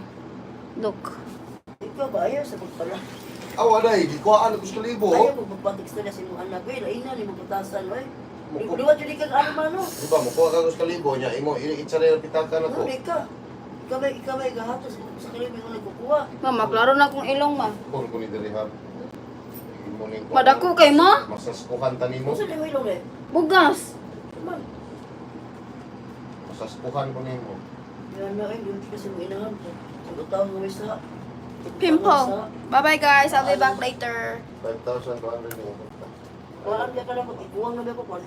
Look. Ikaw ba ayaw sa pagpala? Awa na eh, gikuhaan ako sa libo. Ayaw mo magpatiksto na si mong anak. Laina ni magputasan, oy. Liwa dyan ka ano man, no? Di ba, mukuha ka ko sa libo niya, imo, itsara yung pitakan ako. Ano ka? Ikaw may gahatos sa kalibo yung nagkukuha. Mama, klaro na akong ilong ma. Kung ko ni Dirihan. Madako kay ma. Masaspuhan tani mo. Ano sa liwa ilong eh? Bugas. Saman. Masaspuhan ko nimo. Yan na eh, doon kasi mo inahan ko. Sa taong gawin sa... Pimple. Bye bye guys. I'll be back later. 5,200 yung Waan ka na pag ikuwang na ba ko,